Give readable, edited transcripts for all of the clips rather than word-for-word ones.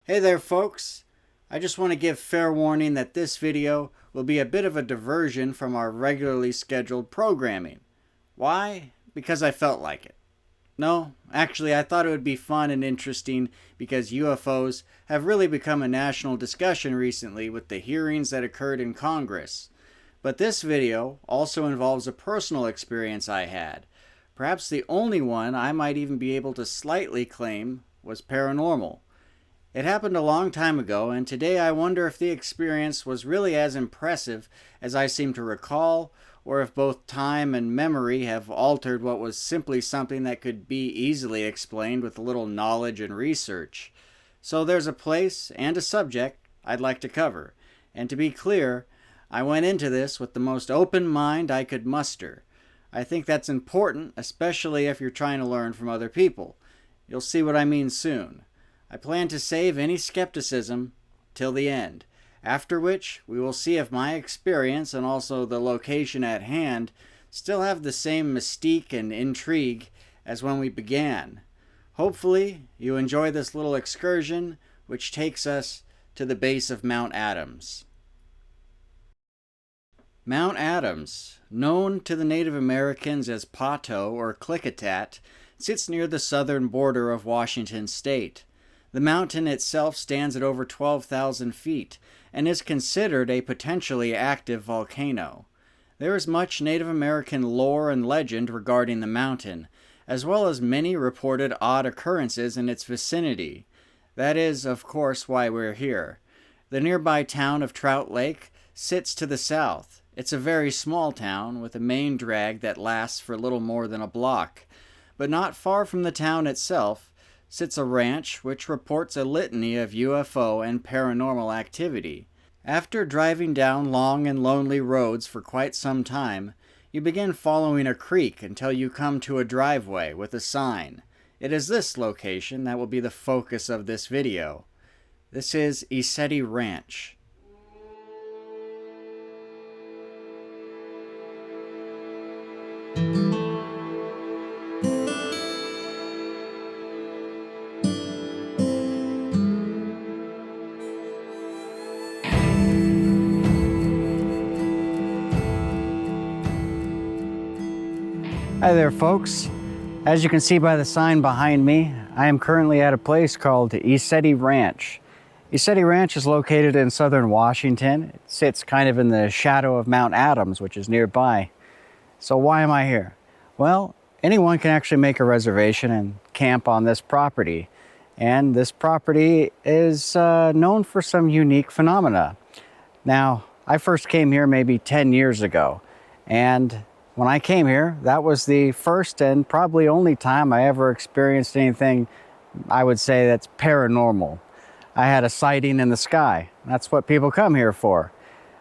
Hey there folks, I just want to give fair warning that this video will be a bit of a diversion from our regularly scheduled programming. Why? Because I felt like it. No, actually I thought it would be fun and interesting because UFOs have really become a national discussion recently with the hearings that occurred in Congress. But this video also involves a personal experience I had. Perhaps the only one I might even be able to slightly claim was paranormal. It happened a long time ago, and today I wonder if the experience was really as impressive as I seem to recall, or if both time and memory have altered what was simply something that could be easily explained with a little knowledge and research. So there's a place and a subject I'd like to cover, and to be clear, I went into this with the most open mind I could muster. I think that's important, especially if you're trying to learn from other people. You'll see what I mean soon. I plan to save any skepticism till the end, after which we will see if my experience and also the location at hand still have the same mystique and intrigue as when we began. Hopefully, you enjoy this little excursion, which takes us to the base of Mount Adams. Mount Adams, known to the Native Americans as Pato or Klickitat, sits near the southern border of Washington state. The mountain itself stands at over 12,000 feet and is considered a potentially active volcano. There is much Native American lore and legend regarding the mountain, as well as many reported odd occurrences in its vicinity. That is, of course, why we're here. The nearby town of Trout Lake sits to the south. It's a very small town with a main drag that lasts for little more than a block. But not far from the town itself sits a ranch which reports a litany of UFO and paranormal activity. After driving down long and lonely roads for quite some time, you begin following a creek until you come to a driveway with a sign. It is this location that will be the focus of this video. This is ECETI Ranch. Hi there folks. As you can see by the sign behind me, I am currently at a place called ECETI Ranch. ECETI Ranch is located in southern Washington. It sits kind of in the shadow of Mount Adams, which is nearby. So why am I here? Well, anyone can actually make a reservation and camp on this property. And this property is known for some unique phenomena. Now, I first came here maybe 10 years ago, and when I came here, that was the first and probably only time I ever experienced anything I would say that's paranormal. I had a sighting in the sky. That's what people come here for.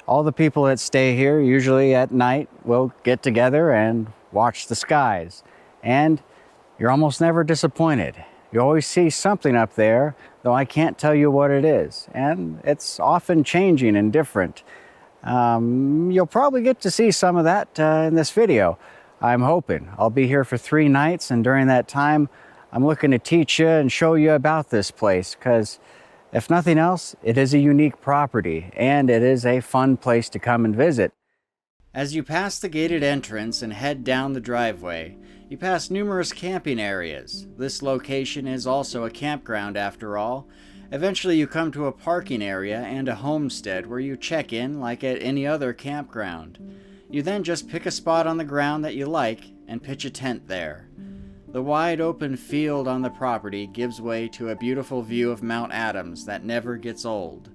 All the people that stay here, usually at night, will get together and watch the skies. And you're almost never disappointed. You always see something up there, though I can't tell you what it is. And it's often changing and different. You'll probably get to see some of that in this video. I'm hoping. I'll be here for 3 nights, and during that time I'm looking to teach you and show you about this place, because if nothing else, it is a unique property and it is a fun place to come and visit. As you pass the gated entrance and head down the driveway, you pass numerous camping areas. This location is also a campground after all. Eventually you come to a parking area and a homestead where you check in like at any other campground. You then just pick a spot on the ground that you like and pitch a tent there. The wide open field on the property gives way to a beautiful view of Mount Adams that never gets old.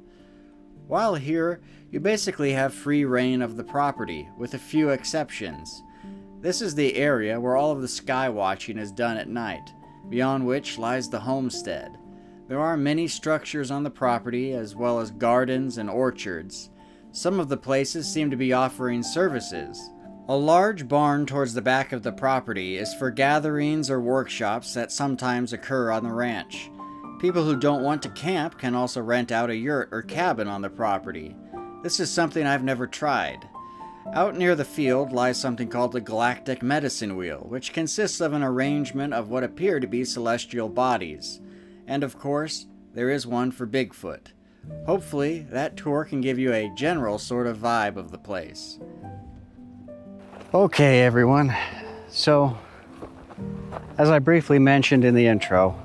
While here, you basically have free reign of the property, with a few exceptions. This is the area where all of the sky watching is done at night, beyond which lies the homestead. There are many structures on the property, as well as gardens and orchards. Some of the places seem to be offering services. A large barn towards the back of the property is for gatherings or workshops that sometimes occur on the ranch. People who don't want to camp can also rent out a yurt or cabin on the property. This is something I've never tried. Out near the field lies something called the Galactic Medicine Wheel, which consists of an arrangement of what appear to be celestial bodies. And of course, there is one for Bigfoot. Hopefully, that tour can give you a general sort of vibe of the place. Okay, everyone. So, as I briefly mentioned in the intro,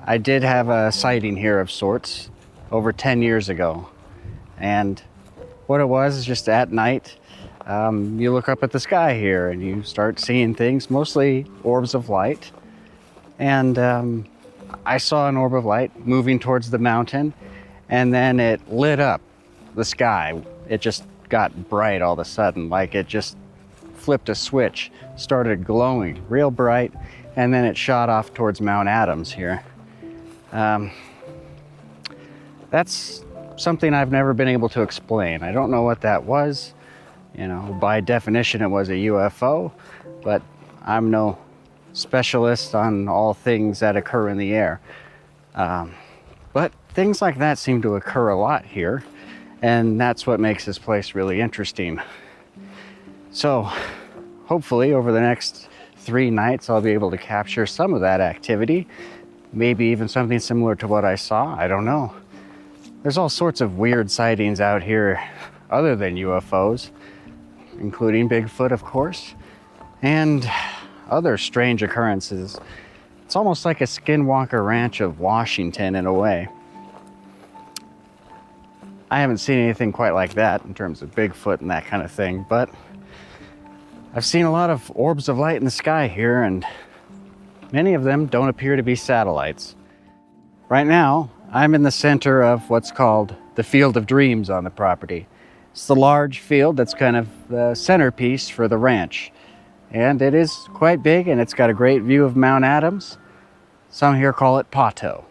I did have a sighting here of sorts over 10 years ago. And what it was is just at night, you look up at the sky here and you start seeing things, mostly orbs of light. And I saw an orb of light moving towards the mountain, and then it lit up the sky. It just got bright all of a sudden, like it just flipped a switch, started glowing real bright, and then it shot off towards Mount Adams here. That's something I've never been able to explain. I don't know what that was. You know, by definition it was a UFO, but I'm no specialist on all things that occur in the air. But things like that seem to occur a lot here, and that's what makes this place really interesting. So hopefully over the next 3 nights I'll be able to capture some of that activity, maybe even something similar to what I saw. I don't know. There's all sorts of weird sightings out here other than UFOs, including Bigfoot, of course, and other strange occurrences. It's almost like a Skinwalker Ranch of Washington in a way. I haven't seen anything quite like that in terms of Bigfoot and that kind of thing, but I've seen a lot of orbs of light in the sky here, and many of them don't appear to be satellites. Right now, I'm in the center of what's called the Field of Dreams on the property. It's the large field that's kind of the centerpiece for the ranch. And it is quite big, and it's got a great view of Mount Adams. Some here call it Pato.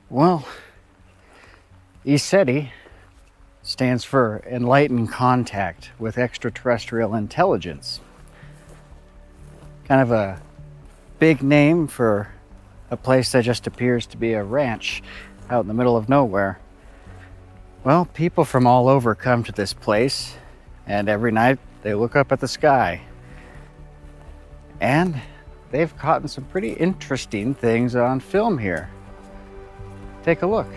Well, ECETI stands for Enlightened Contact with Extraterrestrial Intelligence. Kind of a big name for a place that just appears to be a ranch out in the middle of nowhere. Well, people from all over come to this place, and every night they look up at the sky. And they've caught some pretty interesting things on film here. Take a look.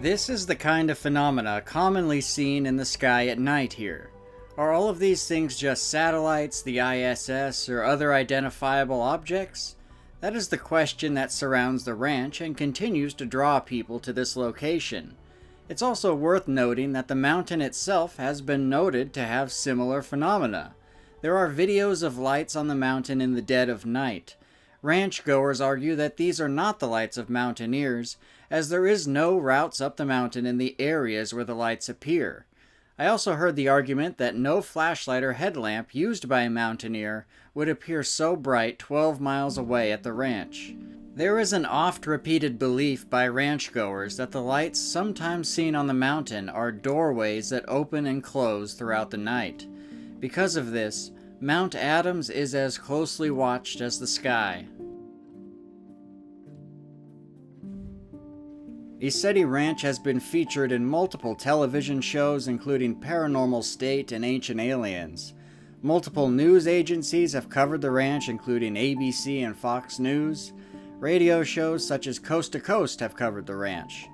This is the kind of phenomena commonly seen in the sky at night here. Are all of these things just satellites, the ISS, or other identifiable objects? That is the question that surrounds the ranch and continues to draw people to this location. It's also worth noting that the mountain itself has been noted to have similar phenomena. There are videos of lights on the mountain in the dead of night. Ranch goers argue that these are not the lights of mountaineers, as there is no routes up the mountain in the areas where the lights appear. I also heard the argument that no flashlight or headlamp used by a mountaineer would appear so bright 12 miles away at the ranch. There is an oft-repeated belief by ranch goers that the lights sometimes seen on the mountain are doorways that open and close throughout the night. Because of this, Mount Adams is as closely watched as the sky. ECETI Ranch has been featured in multiple television shows including Paranormal State and Ancient Aliens. Multiple news agencies have covered the ranch including ABC and Fox News. Radio shows such as Coast to Coast have covered the ranch.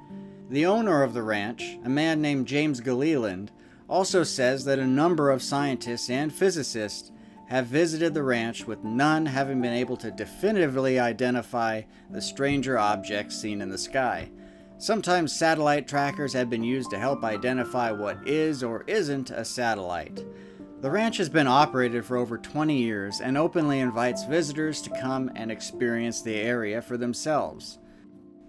The owner of the ranch, a man named James Gilliland, also says that a number of scientists and physicists have visited the ranch with none having been able to definitively identify the stranger objects seen in the sky. Sometimes satellite trackers have been used to help identify what is or isn't a satellite. The ranch has been operated for over 20 years and openly invites visitors to come and experience the area for themselves.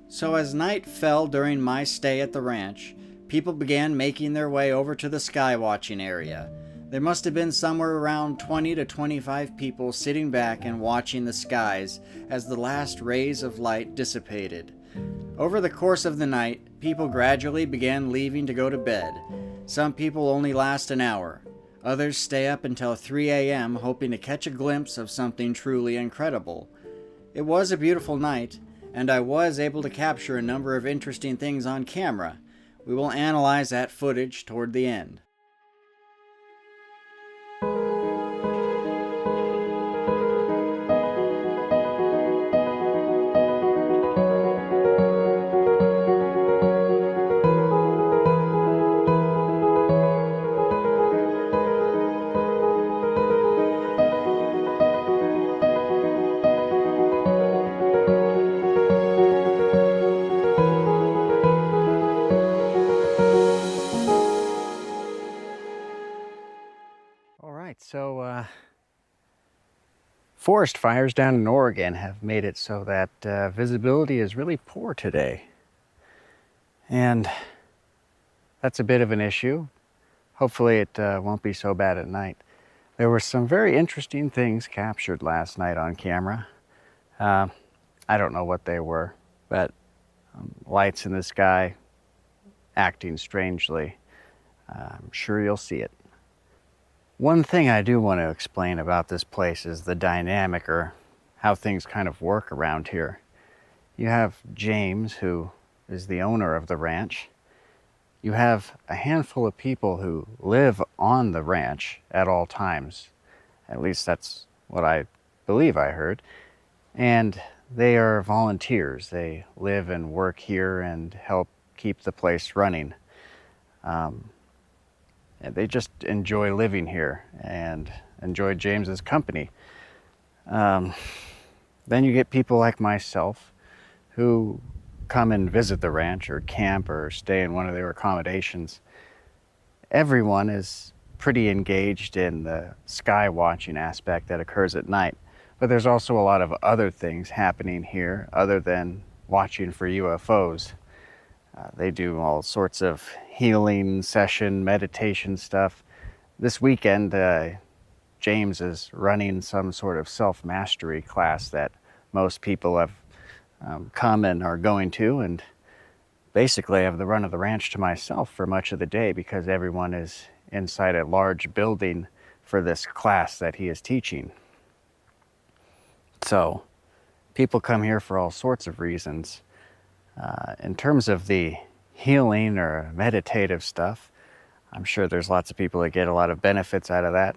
So as night fell during my stay at the ranch, people began making their way over to the skywatching area. There must have been somewhere around 20 to 25 people sitting back and watching the skies as the last rays of light dissipated. Over the course of the night, people gradually began leaving to go to bed. Some people only last an hour. Others stay up until 3 a.m. hoping to catch a glimpse of something truly incredible. It was a beautiful night, and I was able to capture a number of interesting things on camera. We will analyze that footage toward the end. So, forest fires down in Oregon have made it so that visibility is really poor today. And that's a bit of an issue. Hopefully it won't be so bad at night. There were some very interesting things captured last night on camera. I don't know what they were, but lights in the sky acting strangely. I'm sure you'll see it. One thing I do want to explain about this place is the dynamic, or how things kind of work around here. You have James, who is the owner of the ranch. You have a handful of people who live on the ranch at all times. At least that's what I believe I heard. And they are volunteers. They live and work here and help keep the place running. They just enjoy living here and enjoy James's company. Then you get people like myself who come and visit the ranch or camp or stay in one of their accommodations. Everyone is pretty engaged in the sky watching aspect that occurs at night, but there's also a lot of other things happening here other than watching for UFOs. They do all sorts of healing session, meditation stuff. This weekend, James is running some sort of self-mastery class that most people have come and are going to, and basically I have the run of the ranch to myself for much of the day because everyone is inside a large building for this class that he is teaching. So people come here for all sorts of reasons. In terms of the healing or meditative stuff, I'm sure there's lots of people that get a lot of benefits out of that.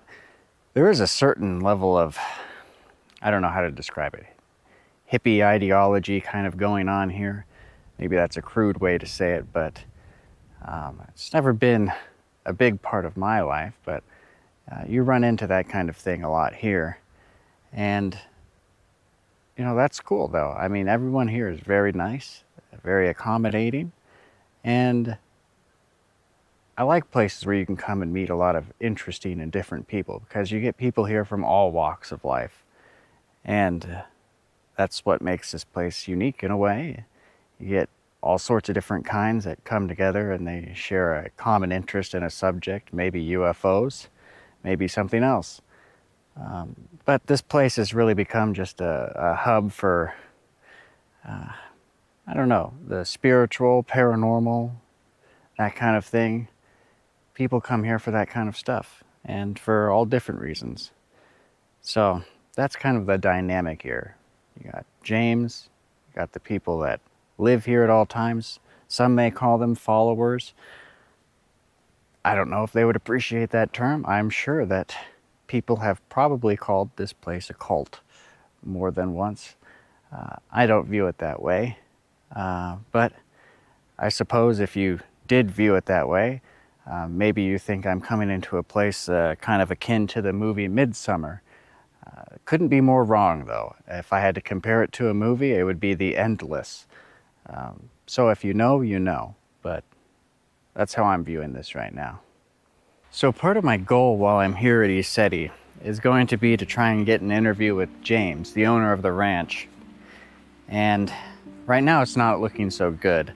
There is a certain level of, I don't know how to describe it, hippie ideology kind of going on here. Maybe that's a crude way to say it, but It's never been a big part of my life, but you run into that kind of thing a lot here. And, you know, that's cool though. I mean, everyone here is very nice, very accommodating, and I like places where you can come and meet a lot of interesting and different people, because you get people here from all walks of life. And that's what makes this place unique in a way. You get all sorts of different kinds that come together and they share a common interest in a subject, maybe UFOs, maybe something else. But this place has really become just a hub for, I don't know, the spiritual, paranormal, that kind of thing. People come here for that kind of stuff, and for all different reasons. So that's kind of the dynamic here. You got James, you got the people that live here at all times. Some may call them followers. I don't know if they would appreciate that term. I'm sure that people have probably called this place a cult more than once. I don't view it that way. But I suppose if you did view it that way, maybe you think I'm coming into a place kind of akin to the movie Midsummer. Couldn't be more wrong though. If I had to compare it to a movie, it would be The Endless. So if you know, you know. But that's how I'm viewing this right now. So part of my goal while I'm here at ECETI is going to be to try and get an interview with James, the owner of the ranch. And right now it's not looking so good.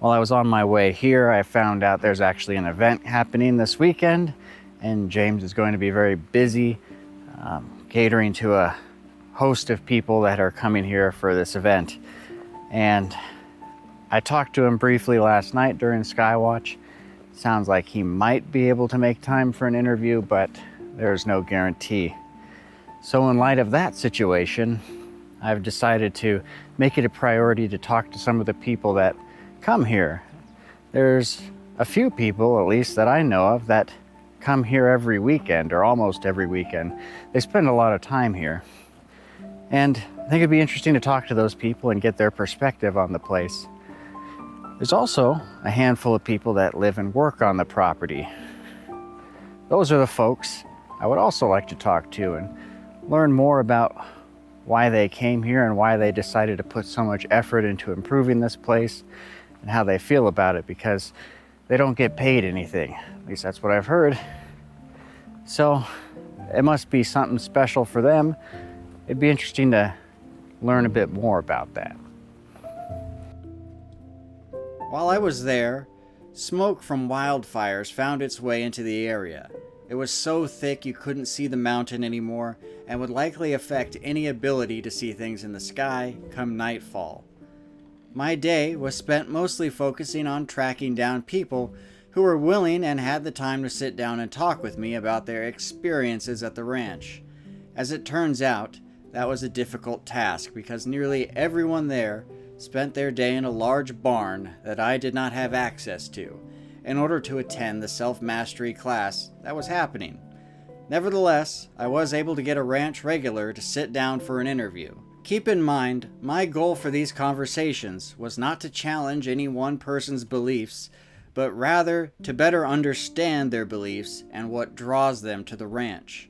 While I was on my way here, I found out there's actually an event happening this weekend, and James is going to be very busy catering to a host of people that are coming here for this event. And I talked to him briefly last night during skywatch. Sounds like he might be able to make time for an interview, but there's no guarantee. So in light of that situation, I've decided to make it a priority to talk to some of the people that come here. There's a few people, at least that I know of, that come here every weekend, or almost every weekend. They spend a lot of time here. And I think it'd be interesting to talk to those people and get their perspective on the place. There's also a handful of people that live and work on the property. Those are the folks I would also like to talk to and learn more about why they came here and why they decided to put so much effort into improving this place and how they feel about it, because they don't get paid anything. At least that's what I've heard. So it must be something special for them. It'd be interesting to learn a bit more about that. While I was there, smoke from wildfires found its way into the area. It was so thick you couldn't see the mountain anymore, and would likely affect any ability to see things in the sky come nightfall. My day was spent mostly focusing on tracking down people who were willing and had the time to sit down and talk with me about their experiences at the ranch. As it turns out, that was a difficult task because nearly everyone there spent their day in a large barn that I did not have access to in order to attend the self-mastery class that was happening. Nevertheless, I was able to get a ranch regular to sit down for an interview. Keep in mind, my goal for these conversations was not to challenge any one person's beliefs, but rather to better understand their beliefs and what draws them to the ranch.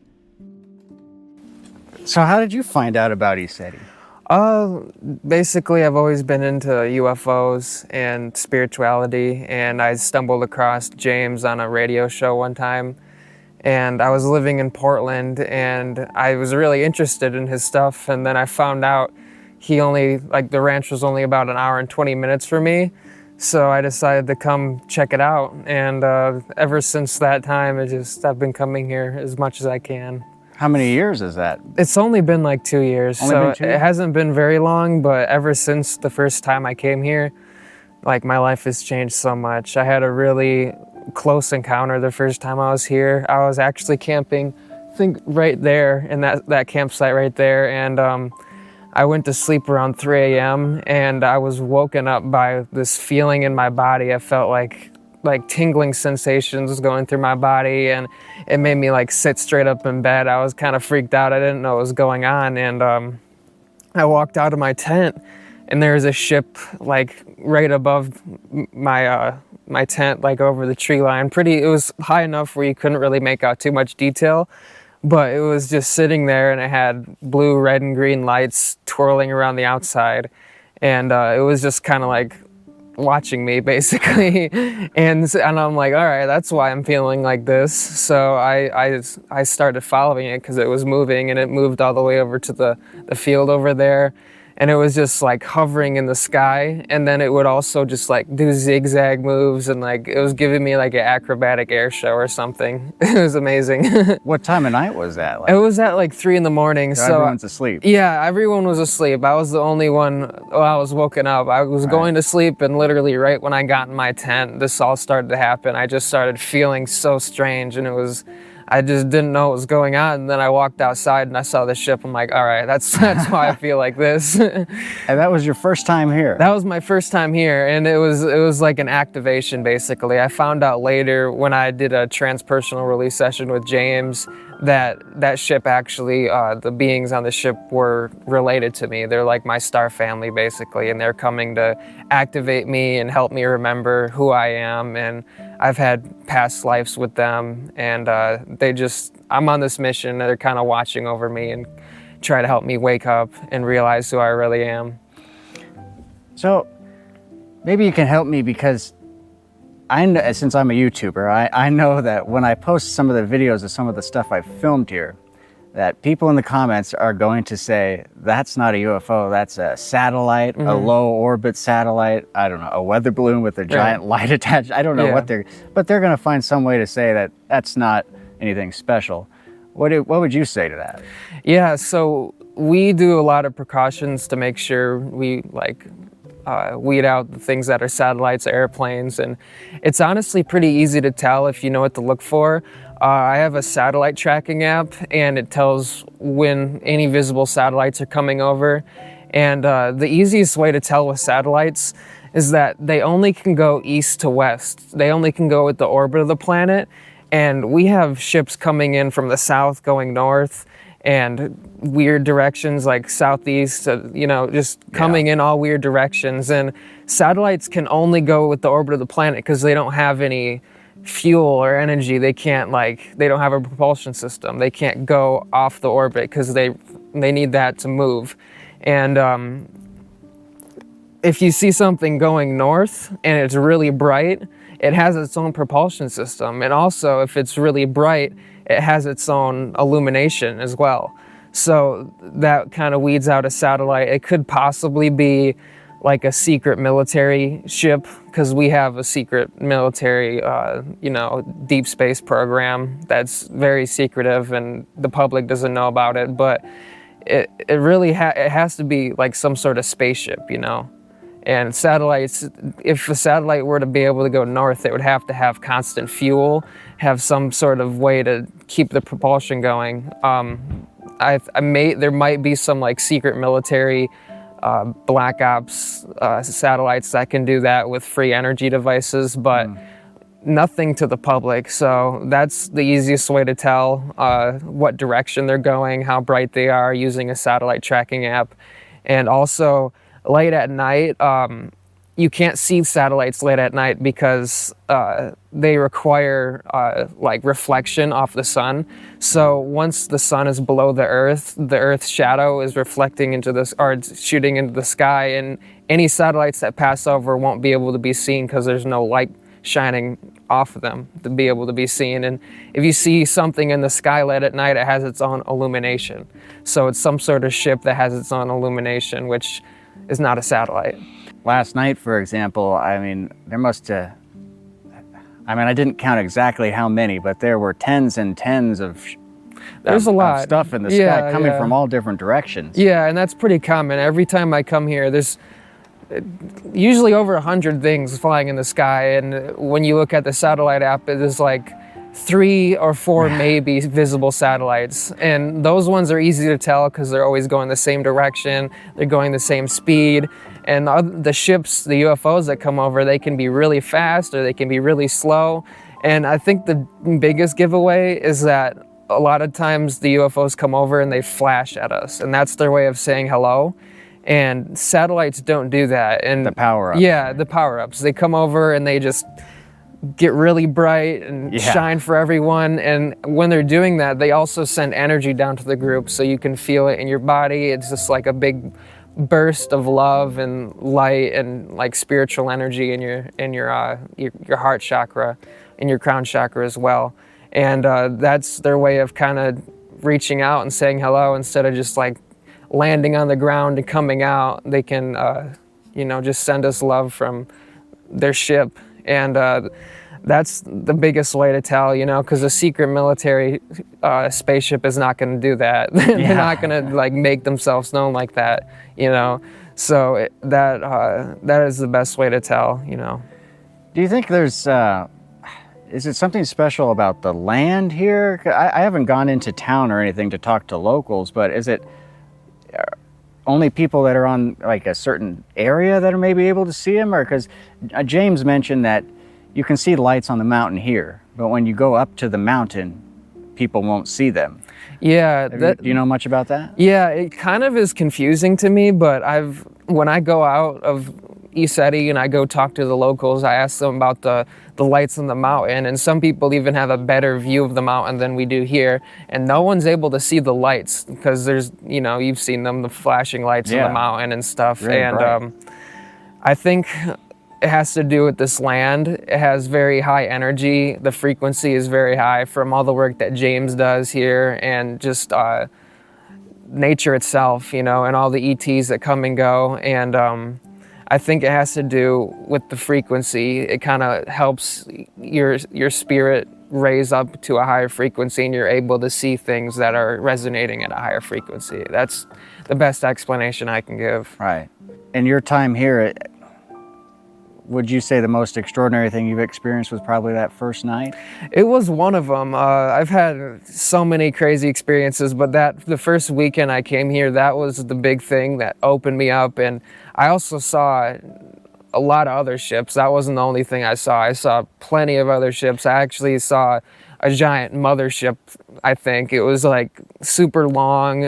So how did you find out about ECETI? Basically, I've always been into UFOs and spirituality, and I stumbled across James on a radio show one time. And I was living in Portland, and I was really interested in his stuff. And then I found out the ranch was only about an hour and 20 minutes for me. So I decided to come check it out. And ever since that time, I've been coming here as much as I can. How many years is that? It's only been like 2 years. It hasn't been very long, but ever since the first time I came here, like my life has changed so much. I had a really close encounter the first time I was here. I was actually camping, I think right there in that campsite right there, and I went to sleep around 3 a.m. and I was woken up by this feeling in my body. I felt like tingling sensations going through my body, and it made me like sit straight up in bed. I was kind of freaked out. I didn't know what was going on, and I walked out of my tent and there's a ship like right above my tent, like over the tree line. It was high enough where you couldn't really make out too much detail, but it was just sitting there, and it had blue, red, and green lights twirling around the outside, and it was just kind of like watching me basically. and I'm like, all right, that's why I'm feeling like this. So I started following it because it was moving, and it moved all the way over to the field over there, and it was just like hovering in the sky, and then it would also just like do zigzag moves, and like it was giving me like an acrobatic air show or something. It was amazing. What time of night was that? It was at like 3 in the morning. So everyone's asleep. Yeah, everyone was asleep. I was the only one. I was woken up. I was going to sleep, and literally right when I got in my tent, this all started to happen. I just started feeling so strange, and I just didn't know what was going on. And then I walked outside and I saw the ship. I'm like, all right, that's why I feel like this. And that was your first time here? That was my first time here, and it was like an activation basically. I found out later when I did a transpersonal release session with James that ship actually, the beings on the ship were related to me. They're like my star family basically, and they're coming to activate me and help me remember who I am. And I've had past lives with them, and I'm on this mission, and they're kind of watching over me and try to help me wake up and realize who I really am. So maybe you can help me, because since I'm a YouTuber, I know that when I post some of the videos of some of the stuff I've filmed here, that people in the comments are going to say, that's not a UFO, that's a satellite, a low orbit satellite, I don't know, a weather balloon with a giant light attached. I don't know what but they're going to find some way to say that that's not anything special. What would you say to that? Yeah, so we do a lot of precautions to make sure we weed out the things that are satellites, airplanes, and it's honestly pretty easy to tell if you know what to look for. I have a satellite tracking app, and it tells when any visible satellites are coming over. And the easiest way to tell with satellites is that they only can go east to west. They only can go with the orbit of the planet. And we have ships coming in from the south going north, and weird directions like southeast, just coming in all weird directions. And satellites can only go with the orbit of the planet because they don't have any fuel or energy. They don't have a propulsion system. They can't go off the orbit because they need that to move. And if you see something going north and it's really bright, it has its own propulsion system. And also, if it's really bright, it has its own illumination as well. So that kind of weeds out a satellite. It could possibly be like a secret military ship, because we have a secret military, deep space program that's very secretive, and the public doesn't know about it. But it really it has to be like some sort of spaceship, And satellites, if a satellite were to be able to go north, it would have to have constant fuel, have some sort of way to keep the propulsion going. There might be some like secret military black ops satellites that can do that with free energy devices, but nothing to the public. So that's the easiest way to tell what direction they're going, how bright they are, using a satellite tracking app. And also, late at night, you can't see satellites late at night because they require reflection off the sun. So once the sun is below the Earth's shadow is reflecting into this, or shooting into the sky, and any satellites that pass over won't be able to be seen because there's no light shining off of them to be able to be seen. And if you see something in the sky late at night, it has its own illumination. So it's some sort of ship that has its own illumination, which is not a satellite. Last night, for example, I didn't count exactly how many, but there were tens and tens of There's a lot of stuff in the sky coming from all different directions. Yeah, and that's pretty common. Every time I come here, there's usually over 100 things flying in the sky, and when you look at the satellite app, it is like 3 or 4 maybe visible satellites, and those ones are easy to tell because they're always going the same direction, they're going the same speed. And the ships, the UFOs that come over, they can be really fast or they can be really slow. And I think the biggest giveaway is that a lot of times the UFOs come over and they flash at us, and that's their way of saying hello. And satellites don't do that. And the power-ups. Yeah, the power-ups. They come over and they just get really bright and shine for everyone. And when they're doing that, they also send energy down to the group so you can feel it in your body. It's just like a big burst of love and light and like spiritual energy in your heart chakra, in your crown chakra as well. And that's their way of kind of reaching out and saying hello instead of just like landing on the ground and coming out. They can, you know, just send us love from their ship. And that's the biggest way to tell, you know, because a secret military spaceship is not going to do that. They're not going to like make themselves known like that, you know. So that is the best way to tell, you know. Do you think there's, is it something special about the land here? I haven't gone into town or anything to talk to locals, but is it only people that are on like a certain area that are maybe able to see them? Or because James mentioned that you can see lights on the mountain here, but when you go up to the mountain, people won't see them. Yeah. Do you know much about that? Yeah, it kind of is confusing to me, but when I go out of ECETI and I go talk to the locals, I ask them about the lights on the mountain, and some people even have a better view of the mountain than we do here, and no one's able to see the lights because there's, you know, you've seen them, the flashing lights on the mountain and stuff. Really bright. I think it has to do with this land. It has very high energy. The frequency is very high from all the work that James does here, and just nature itself, you know, and all the ETs that come and go. And I think it has to do with the frequency. It kind of helps your spirit raise up to a higher frequency, and you're able to see things that are resonating at a higher frequency. That's the best explanation I can give. Right. In your time here, would you say the most extraordinary thing you've experienced was probably that first night? It was one of them. I've had so many crazy experiences, but the first weekend I came here, that was the big thing that opened me up. And I also saw a lot of other ships. That wasn't the only thing I saw. I saw plenty of other ships. I actually saw a giant mothership, I think. It was like super long,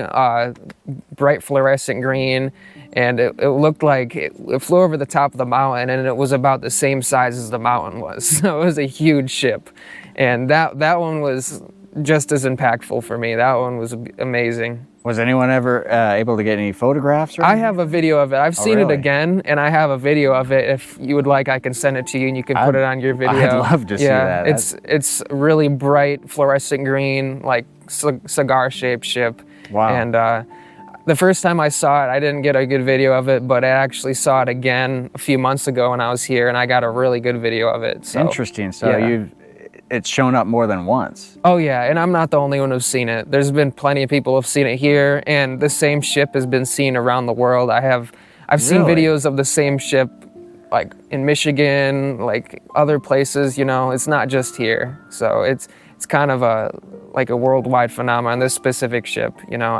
bright fluorescent green. And it looked like it flew over the top of the mountain, and it was about the same size as the mountain was. So it was a huge ship. And that one was just as impactful for me. That one was amazing. Was anyone ever able to get any photographs? I have a video of it. I've seen it again, and I have a video of it. If you would like, I can send it to you, and you can put it on your video. I'd love to see that. It's really bright, fluorescent green, like cigar-shaped ship. Wow. And the first time I saw it, I didn't get a good video of it, but I actually saw it again a few months ago when I was here, and I got a really good video of it. So, interesting. So it's shown up more than once. Oh yeah, and I'm not the only one who's seen it. There's been plenty of people who've seen it here, and the same ship has been seen around the world. I've seen videos of the same ship, like in Michigan, like other places. You know, it's not just here. So it's kind of a worldwide phenomenon. This specific ship, you know,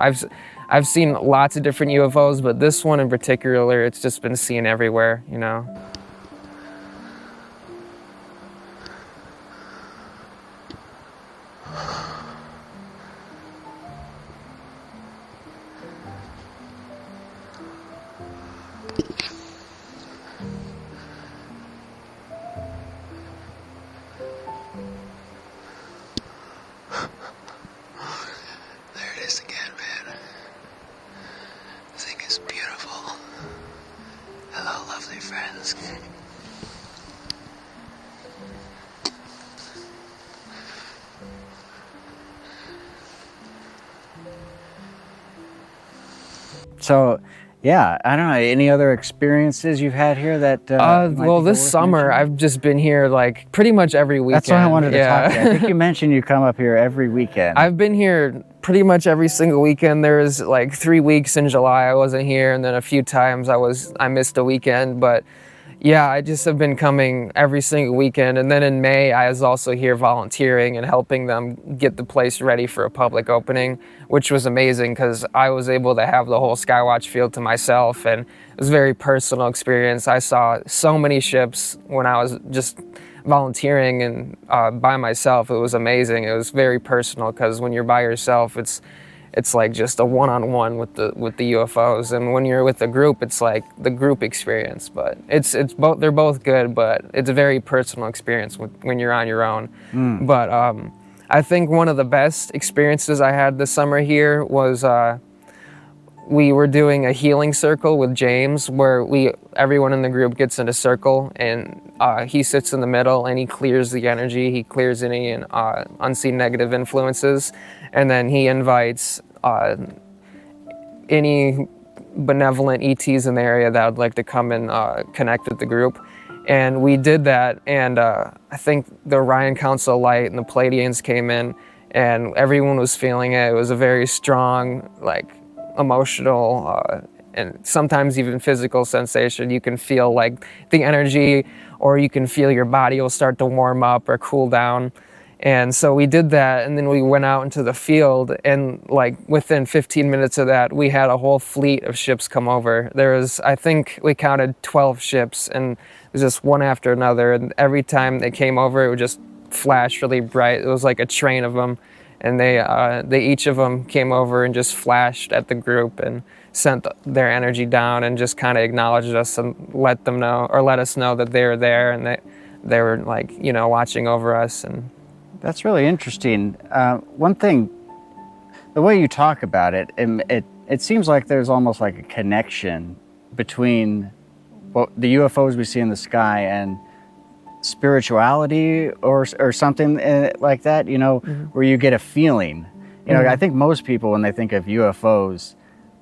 I've seen lots of different UFOs, but this one in particular, it's just been seen everywhere, you know. There it is again, man. This thing is beautiful. Hello, lovely friends. So, yeah, I don't know, any other experiences you've had here that well, this summer I've just been here like pretty much every weekend. That's what I wanted to talk to you. I think you mentioned you come up here every weekend. I've been here pretty much every single weekend. There was like 3 weeks in July I wasn't here, and then a few times I missed a weekend, but yeah, I just have been coming every single weekend. And then in May, I was also here volunteering and helping them get the place ready for a public opening, which was amazing because I was able to have the whole skywatch field to myself, and it was a very personal experience. I saw so many ships when I was just volunteering and by myself. It was amazing. It was very personal because when you're by yourself, it's it's like just a one-on-one with the UFOs. And when you're with a group, it's like the group experience. But it's both, they're both good, but it's a very personal experience when you're on your own. But I think one of the best experiences I had this summer here was we were doing a healing circle with James, where everyone in the group gets in a circle, and he sits in the middle and he clears the energy, he clears any unseen negative influences, and then he invites any benevolent ETs in the area that would like to come and connect with the group. And we did that, and I think the Orion Council Light and the Pleiadians came in, and everyone was feeling it. It was a very strong, like, emotional and sometimes even physical sensation. You can feel like the energy, or you can feel your body will start to warm up or cool down. And so we did that, and then we went out into the field, and like within 15 minutes of that, we had a whole fleet of ships come over. There was, I think we counted 12 ships, and it was just one after another, and every time they came over, it would just flash really bright. It was like a train of them. And they each of them came over and just flashed at the group and sent their energy down and just kind of acknowledged us and let us know that they were there, and they were, like, you know, watching over us. And that's really interesting. One thing, the way you talk about it, it seems like there's almost like a connection between the UFOs we see in the sky and spirituality or something like that, you know, where you get a feeling. You know, I think most people, when they think of UFOs,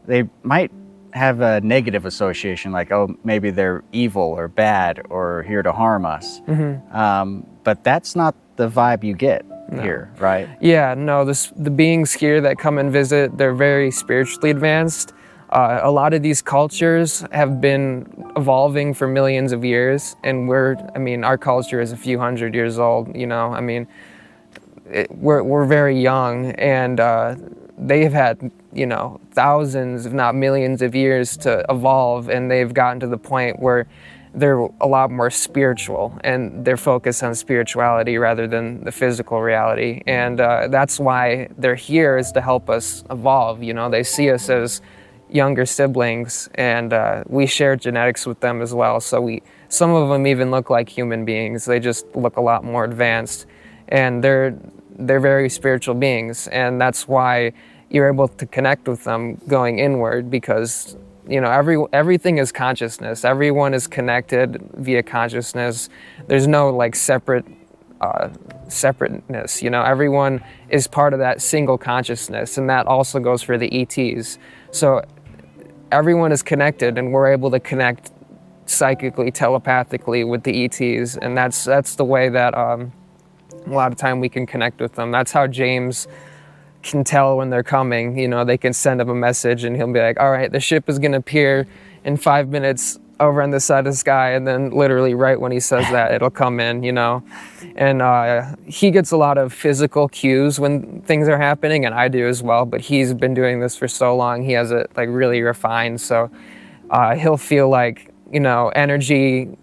they might have a negative association, like, oh, maybe they're evil or bad or here to harm us. But that's not the vibe you get here, right? Yeah, no, the beings here that come and visit, they're very spiritually advanced. A lot of these cultures have been evolving for millions of years, and our culture is a few hundred years old, you know. I mean, we're very young, and they've had, you know, thousands, if not millions of years to evolve, and they've gotten to the point where they're a lot more spiritual, and they're focused on spirituality rather than the physical reality. And that's why they're here, is to help us evolve. You know, they see us as younger siblings, and we share genetics with them as well. So some of them even look like human beings. They just look a lot more advanced, and they're very spiritual beings, and that's why you're able to connect with them going inward, because, you know, everything is consciousness. Everyone is connected via consciousness. There's no like separateness, you know. Everyone is part of that single consciousness, and that also goes for the ETs. So everyone is connected, and we're able to connect psychically, telepathically with the ETs, and that's the way that a lot of time we can connect with them. That's how James can tell when they're coming. You know, they can send him a message, and he'll be like, all right, the ship is going to appear in 5 minutes over on this side of the sky, and then literally right when he says that, it'll come in, you know. And he gets a lot of physical cues when things are happening, and I do as well, but he's been doing this for so long, he has it like really refined. So he'll feel like, you know, energy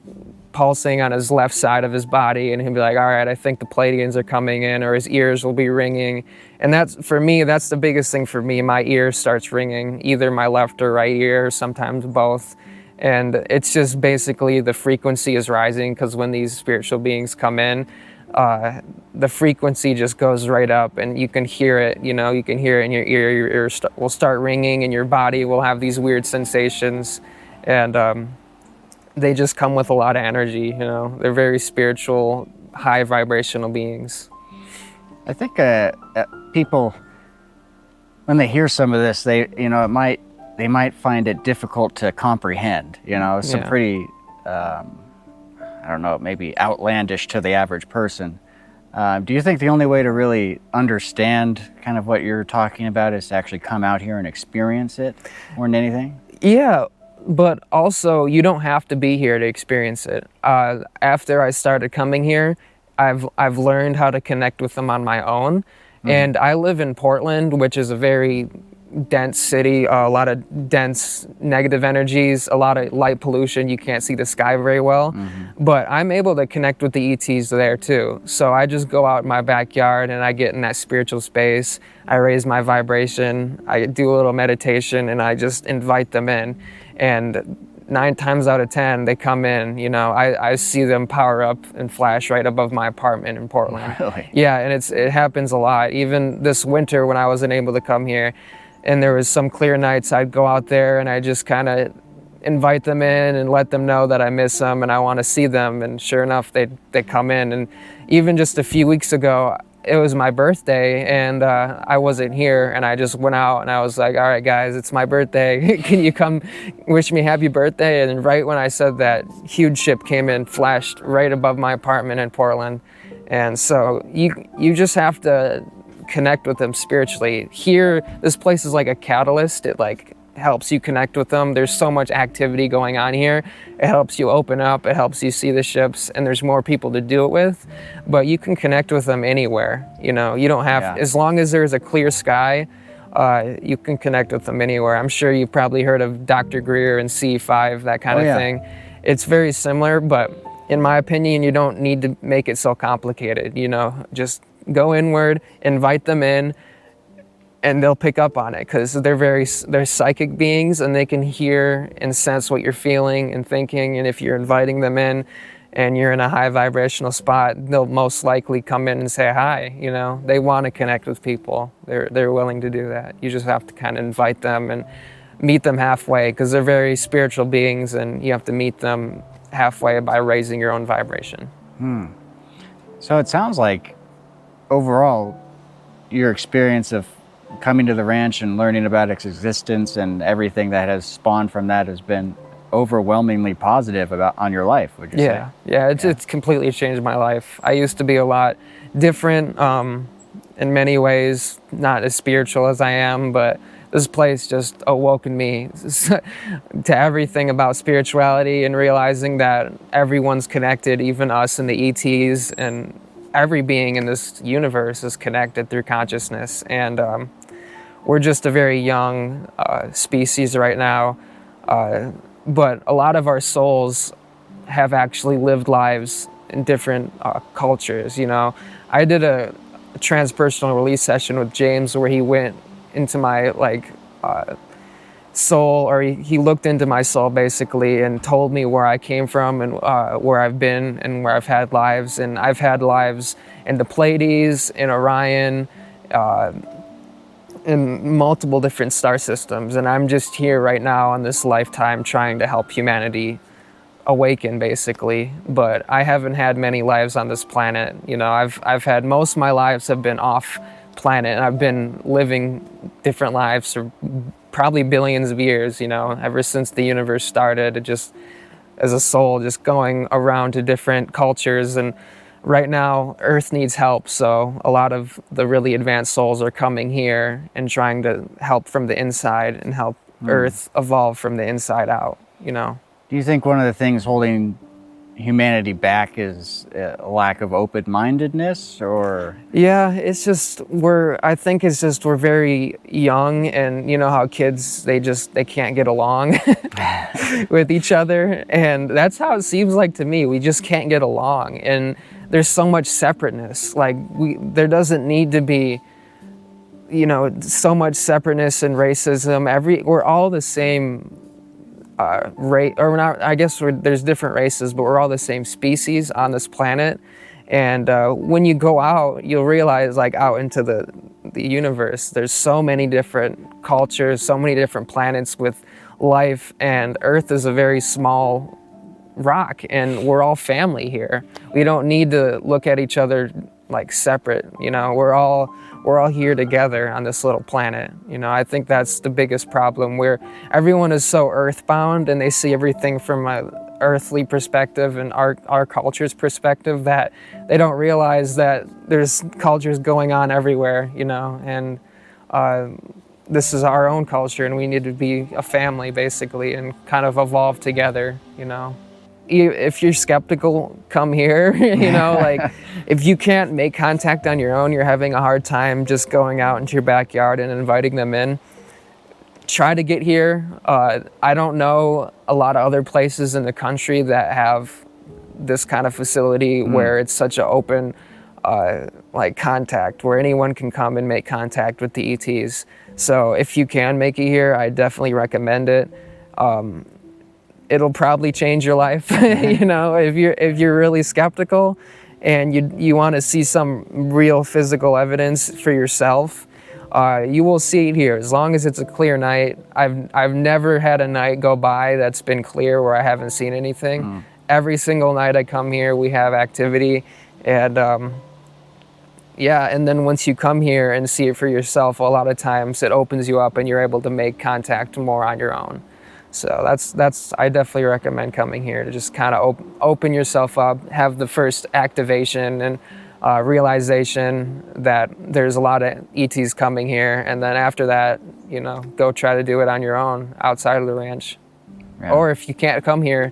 pulsing on his left side of his body, and he'll be like, all right, I think the Pleiadians are coming in, or his ears will be ringing. And that's, for me, that's the biggest thing for me. My ear starts ringing, either my left or right ear, or sometimes both. And it's just basically the frequency is rising, because when these spiritual beings come in, the frequency just goes right up, and you can hear it, you know, you can hear it in your ear will start ringing, and your body will have these weird sensations. And they just come with a lot of energy, you know. They're very spiritual, high vibrational beings. I think people, when they hear some of this, they might find it difficult to comprehend. You know, some pretty, I don't know, maybe outlandish to the average person. Do you think the only way to really understand kind of what you're talking about is to actually come out here and experience it more than anything? Yeah, but also you don't have to be here to experience it. After I started coming here, I've learned how to connect with them on my own. And I live in Portland, which is a very dense city, a lot of dense negative energies, a lot of light pollution. You can't see the sky very well, but I'm able to connect with the ETs there too. So I just go out in my backyard and I get in that spiritual space. I raise my vibration, I do a little meditation, and I just invite them in. And 9 times out of 10, they come in, you know, I see them power up and flash right above my apartment in Portland. Really? Yeah, and it happens a lot. Even this winter when I wasn't able to come here, and there was some clear nights, I'd go out there and I just kind of invite them in and let them know that I miss them and I want to see them. And sure enough, they come in. And even just a few weeks ago, it was my birthday and I wasn't here, and I just went out and I was like, all right guys, it's my birthday. Can you come wish me happy birthday? And right when I said that, huge ship came in, flashed right above my apartment in Portland. And so you just have to connect with them spiritually. Here, this place is like a catalyst. It like helps you connect with them. There's so much activity going on here. It helps you open up, it helps you see the ships, and there's more people to do it with. But you can connect with them anywhere. You know, you don't have, as long as there's a clear sky, you can connect with them anywhere. I'm sure you've probably heard of Dr. Greer and C5, that kind of thing. It's very similar, but in my opinion, you don't need to make it so complicated. You know, just go inward, invite them in, and they'll pick up on it because they're psychic beings, and they can hear and sense what you're feeling and thinking. And if you're inviting them in and you're in a high vibrational spot, they'll most likely come in and say hi. You know, they want to connect with people. They're willing to do that. You just have to kind of invite them and meet them halfway, because they're very spiritual beings, and you have to meet them halfway by raising your own vibration. So it sounds like overall your experience of coming to the ranch and learning about its existence and everything that has spawned from that has been overwhelmingly positive on your life, would you say? Yeah, it's completely changed my life. I used to be a lot different in many ways, not as spiritual as I am, but this place just awoken me to everything about spirituality, and realizing that everyone's connected, even us and the ETs, and every being in this universe is connected through consciousness. And we're just a very young species right now, but a lot of our souls have actually lived lives in different cultures. You know, I did a transpersonal release session with James where he went into my soul, or he looked into my soul basically and told me where I came from and where I've been and where I've had lives. And I've had lives in the Pleiades, in Orion, in multiple different star systems. And I'm just here right now on this lifetime trying to help humanity awaken basically. But I haven't had many lives on this planet. You know, I've had, most of my lives have been off planet, and I've been living different lives for probably billions of years, you know, ever since the universe started. It just, as a soul, just going around to different cultures. And right now Earth needs help, so a lot of the really advanced souls are coming here and trying to help from the inside and help Earth evolve from the inside out, you know. Do you think one of the things holding humanity back is a lack of open-mindedness, or? Yeah, it's just I think it's just we're very young, and you know how kids, they can't get along with each other, and that's how it seems like to me. We just can't get along, and there's so much separateness. Like there doesn't need to be, you know, so much separateness and racism. We're all the same race, or not, I guess there's different races, but we're all the same species on this planet. And when you go out, you'll realize, like out into the universe, there's so many different cultures, so many different planets with life, and Earth is a very small rock, and we're all family here. We don't need to look at each other like separate, you know. We're all here together on this little planet. You know, I think that's the biggest problem, where everyone is so earthbound and they see everything from an earthly perspective and our culture's perspective, that they don't realize that there's cultures going on everywhere, you know. And this is our own culture, and we need to be a family basically and kind of evolve together, you know. If you're skeptical, come here, you know, like if you can't make contact on your own, you're having a hard time just going out into your backyard and inviting them in, try to get here. I don't know a lot of other places in the country that have this kind of facility where it's such an open like contact, where anyone can come and make contact with the ETs. So if you can make it here, I definitely recommend it. It'll probably change your life. You know, if you're really skeptical and you want to see some real physical evidence for yourself, you will see it here as long as it's a clear night. I've never had a night go by that's been clear where I haven't seen anything. Every single night I come here, we have activity, and yeah, and then once you come here and see it for yourself, a lot of times it opens you up and you're able to make contact more on your own. So that's I definitely recommend coming here to just kind of open yourself up, have the first activation and realization that there's a lot of ETs coming here, and then after that, you know, go try to do it on your own outside of the ranch. Yeah. Or if you can't come here,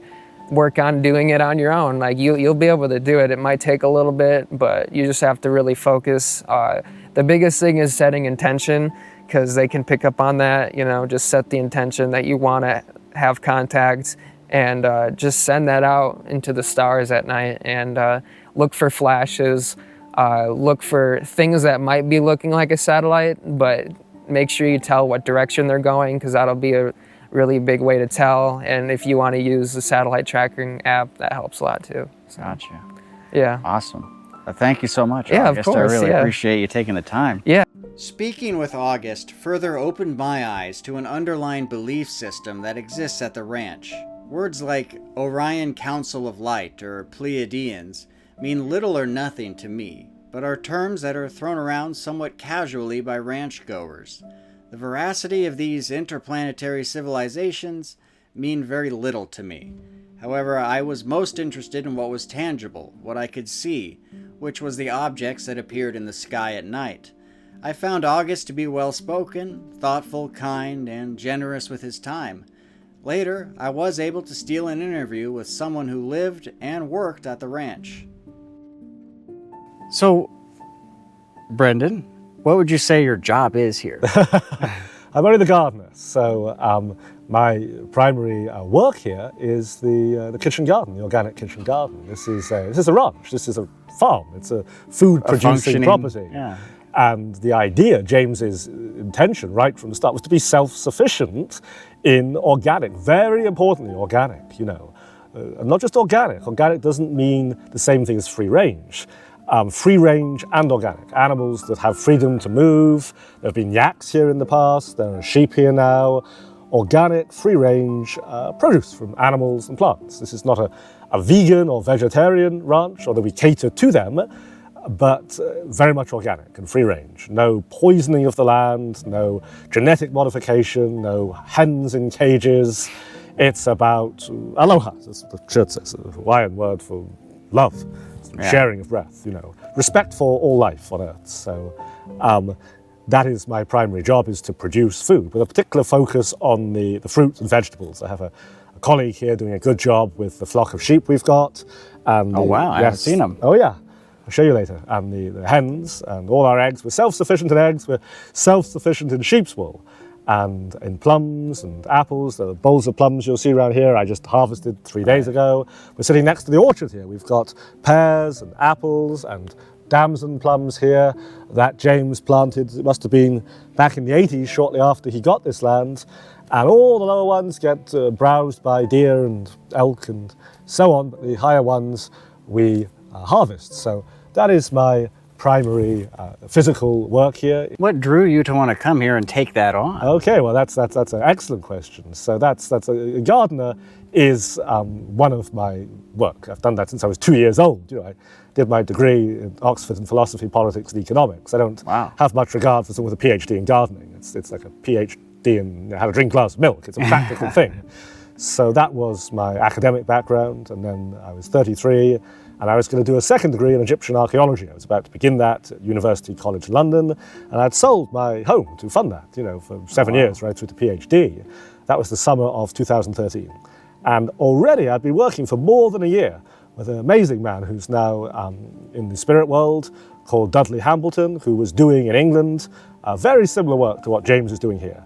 work on doing it on your own. Like you'll be able to do it. It might take a little bit, but you just have to really focus. The biggest thing is setting intention, because they can pick up on that. You know, just set the intention that you want to have contact, and just send that out into the stars at night, and look for flashes, look for things that might be looking like a satellite, but make sure you tell what direction they're going, because that'll be a really big way to tell. And if you want to use the satellite tracking app, that helps a lot too. So, gotcha. Yeah. Awesome. Thank you so much, yeah, August. Of course, I really appreciate you taking the time. Yeah. Speaking with August further opened my eyes to an underlying belief system that exists at the ranch. Words like Orion Council of Light or Pleiadians mean little or nothing to me, but are terms that are thrown around somewhat casually by ranch goers. The veracity of these interplanetary civilizations mean very little to me. However, I was most interested in what was tangible, what I could see, which was the objects that appeared in the sky at night. I found August to be well-spoken, thoughtful, kind, and generous with his time. Later, I was able to steal an interview with someone who lived and worked at the ranch. So, Brendan, what would you say your job is here? I'm only the gardener, so my primary work here is the kitchen garden, the organic kitchen garden. This is a ranch. This is a farm. It's a food-producing property. Yeah. And the idea, James's intention right from the start, was to be self-sufficient in organic. Very importantly, organic. You know, and not just organic. Organic doesn't mean the same thing as free range. Free range and organic, animals that have freedom to move. There have been yaks here in the past, there are sheep here now. Organic, free range produce from animals and plants. This is not a vegan or vegetarian ranch, although we cater to them, but very much organic and free range. No poisoning of the land, no genetic modification, no hens in cages. It's about aloha, that's what the church says, a Hawaiian word for love. Sharing of breath, you know, respect for all life on Earth. So that is my primary job, is to produce food with a particular focus on the fruits and vegetables. I have a colleague here doing a good job with the flock of sheep we've got. And oh wow, I haven't seen them. Oh yeah, I'll show you later. And the hens and all our eggs. We're self-sufficient in eggs, we're self-sufficient in sheep's wool. And in plums and apples, the bowls of plums you'll see around here, I just harvested 3 days ago. We're sitting next to the orchard here. We've got pears and apples and damson plums here that James planted. It must have been back in the 80s, shortly after he got this land. And all the lower ones get browsed by deer and elk and so on, but the higher ones we harvest. So that is my primary physical work here. What drew you to want to come here and take that on? Okay, well that's an excellent question. So that's a gardener is one of my work. I've done that since I was 2 years old. You know, I did my degree in Oxford in philosophy, politics, and economics. I don't have much regard for someone with a PhD in gardening. It's like a PhD in how to drink a glass of milk. It's a practical thing. So that was my academic background, and then I was 33. And I was going to do a second degree in Egyptian archaeology. I was about to begin that at University College London, and I'd sold my home to fund that, you know, for 7 years, right through to PhD. That was the summer of 2013. And already I'd been working for more than a year with an amazing man who's now in the spirit world called Dudley Hambleton, who was doing in England very similar work to what James is doing here.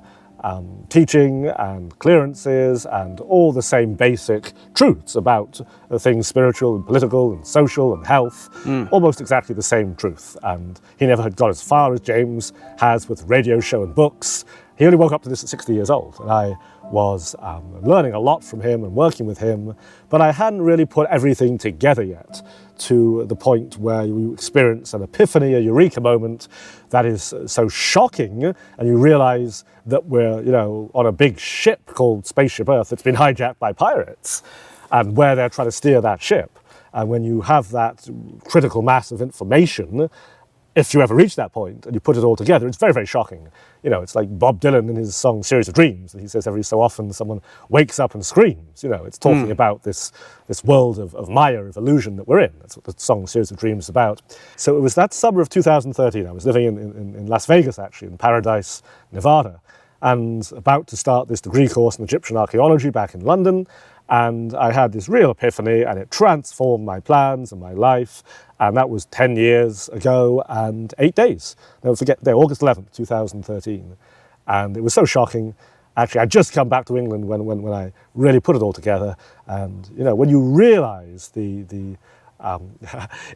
teaching and clearances and all the same basic truths about things spiritual and political and social and health, almost exactly the same truth. And he never had got as far as James has with radio show and books. He only woke up to this at 60 years old, and I was learning a lot from him and working with him, but I hadn't really put everything together yet to the point where you experience an epiphany, a eureka moment that is so shocking, and you realize that we're, on a big ship called Spaceship Earth that's been hijacked by pirates, and where they're trying to steer that ship. And when you have that critical mass of information, if you ever reach that point and you put it all together, it's very, very shocking. It's like Bob Dylan in his song Series of Dreams, and he says every so often someone wakes up and screams. It's talking about this world of Maya, of illusion that we're in. That's what the song Series of Dreams is about. So it was that summer of 2013. I was living in Las Vegas, actually, in Paradise, Nevada, and about to start this degree course in Egyptian archaeology back in London. And I had this real epiphany, and it transformed my plans and my life. And that was 10 years ago and 8 days. Never forget the day, August 11th, 2013. And it was so shocking. Actually, I'd just come back to England when I really put it all together. And, when you realize the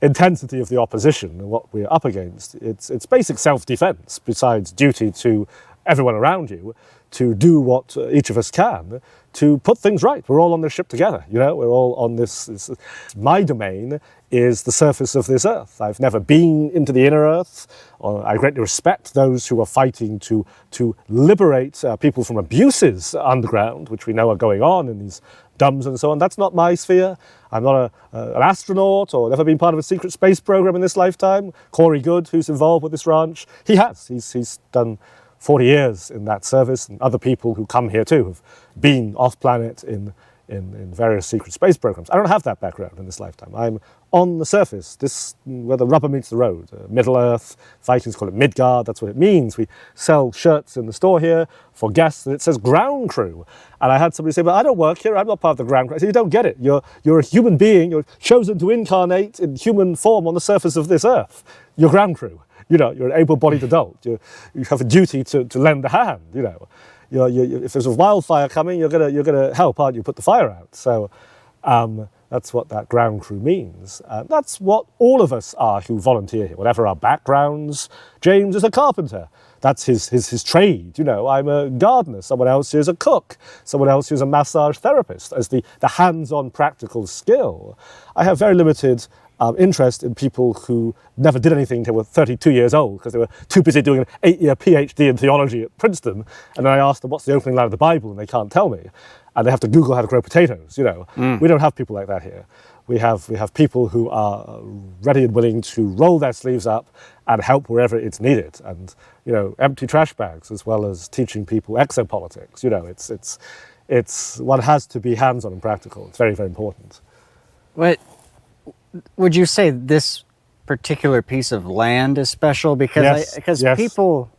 intensity of the opposition and what we're up against, it's basic self-defense, besides duty to everyone around you, to do what each of us can to put things right. We're all on this ship together, we're all on this. My domain is the surface of this earth. I've never been into the inner earth. I greatly respect those who are fighting to liberate people from abuses underground, which we know are going on in these dumbs and so on. That's not my sphere. I'm not an astronaut or never been part of a secret space program in this lifetime. Corey Good, who's involved with this ranch, he has. He's done 40 years in that service, and other people who come here too have been off-planet in various secret space programs. I don't have that background in this lifetime. I'm on the surface, where the rubber meets the road. Middle Earth, Vikings call it Midgard, that's what it means. We sell shirts in the store here for guests, and it says ground crew. And I had somebody say, but I don't work here, I'm not part of the ground crew. I said, you don't get it. You're a human being, you're chosen to incarnate in human form on the surface of this earth. You're ground crew. You're an able-bodied adult. You have a duty to lend a hand. If there's a wildfire coming, you're gonna help, aren't you? Put the fire out. So that's what that ground crew means. That's what all of us are who volunteer here, whatever our backgrounds. James is a carpenter. That's his trade. I'm a gardener. Someone else here is a cook. Someone else here is a massage therapist. As the hands-on practical skill, I have very limited interest in people who never did anything until they were 32 years old because they were too busy doing an 8-year PhD in theology at Princeton. And then I asked them, what's the opening line of the Bible? And they can't tell me. And they have to Google how to grow potatoes, We don't have people like that here. We have people who are ready and willing to roll their sleeves up and help wherever it's needed. And, empty trash bags, as well as teaching people exopolitics. It's one has to be hands-on and practical. It's very, very important. What would you say this particular piece of land is special? Because yes. People,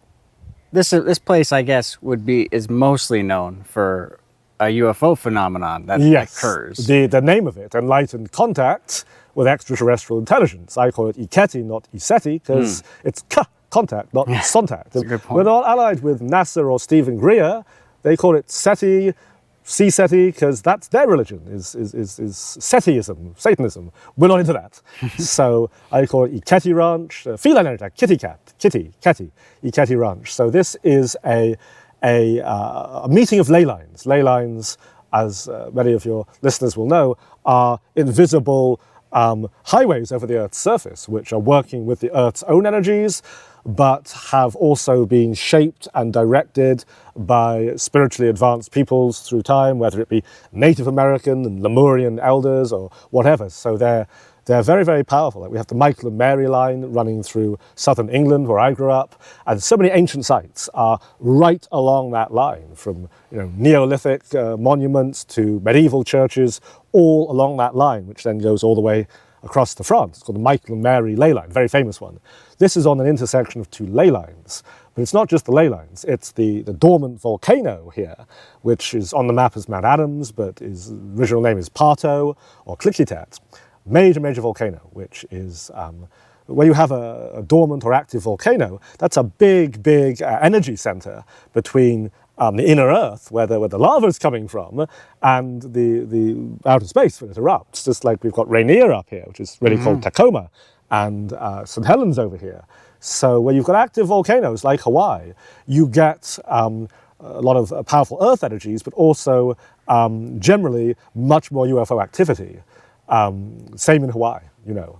this place, I guess, is mostly known for a UFO phenomenon that occurs. The name of it, Enlightened Contact with Extraterrestrial Intelligence. I call it ECETI, not ECETI, because it's contact, not contact. That's a good point. We're not allied with NASA or Stephen Greer. They call it SETI, CSETI, because that's their religion, is SETIism, Satanism. We're not into that. So I call it ECETI Ranch, feline energy, kitty, ECETI Ranch. So this is a meeting of ley lines. Ley lines, as many of your listeners will know, are invisible highways over the Earth's surface, which are working with the Earth's own energies, but have also been shaped and directed by spiritually advanced peoples through time, whether it be Native American and Lemurian elders or whatever. So they're very, very powerful. Like we have the Michael and Mary line running through southern England, where I grew up, and so many ancient sites are right along that line, from Neolithic monuments to medieval churches, all along that line, which then goes all the way across to France. It's called the Michael and Mary ley line, very famous one. This is on an intersection of two ley lines, but it's not just the ley lines, it's the dormant volcano here, which is on the map as Mount Adams, but his original name is Parto or Klickitat. Major volcano, which is where you have a dormant or active volcano. That's a big energy center between the inner Earth, where the lava is coming from, and the outer space when it erupts. Just like we've got Rainier up here, which is really called Tacoma, and St. Helens over here. So where you've got active volcanoes like Hawaii, you get a lot of powerful Earth energies, but also generally much more UFO activity. Same in Hawaii, you know.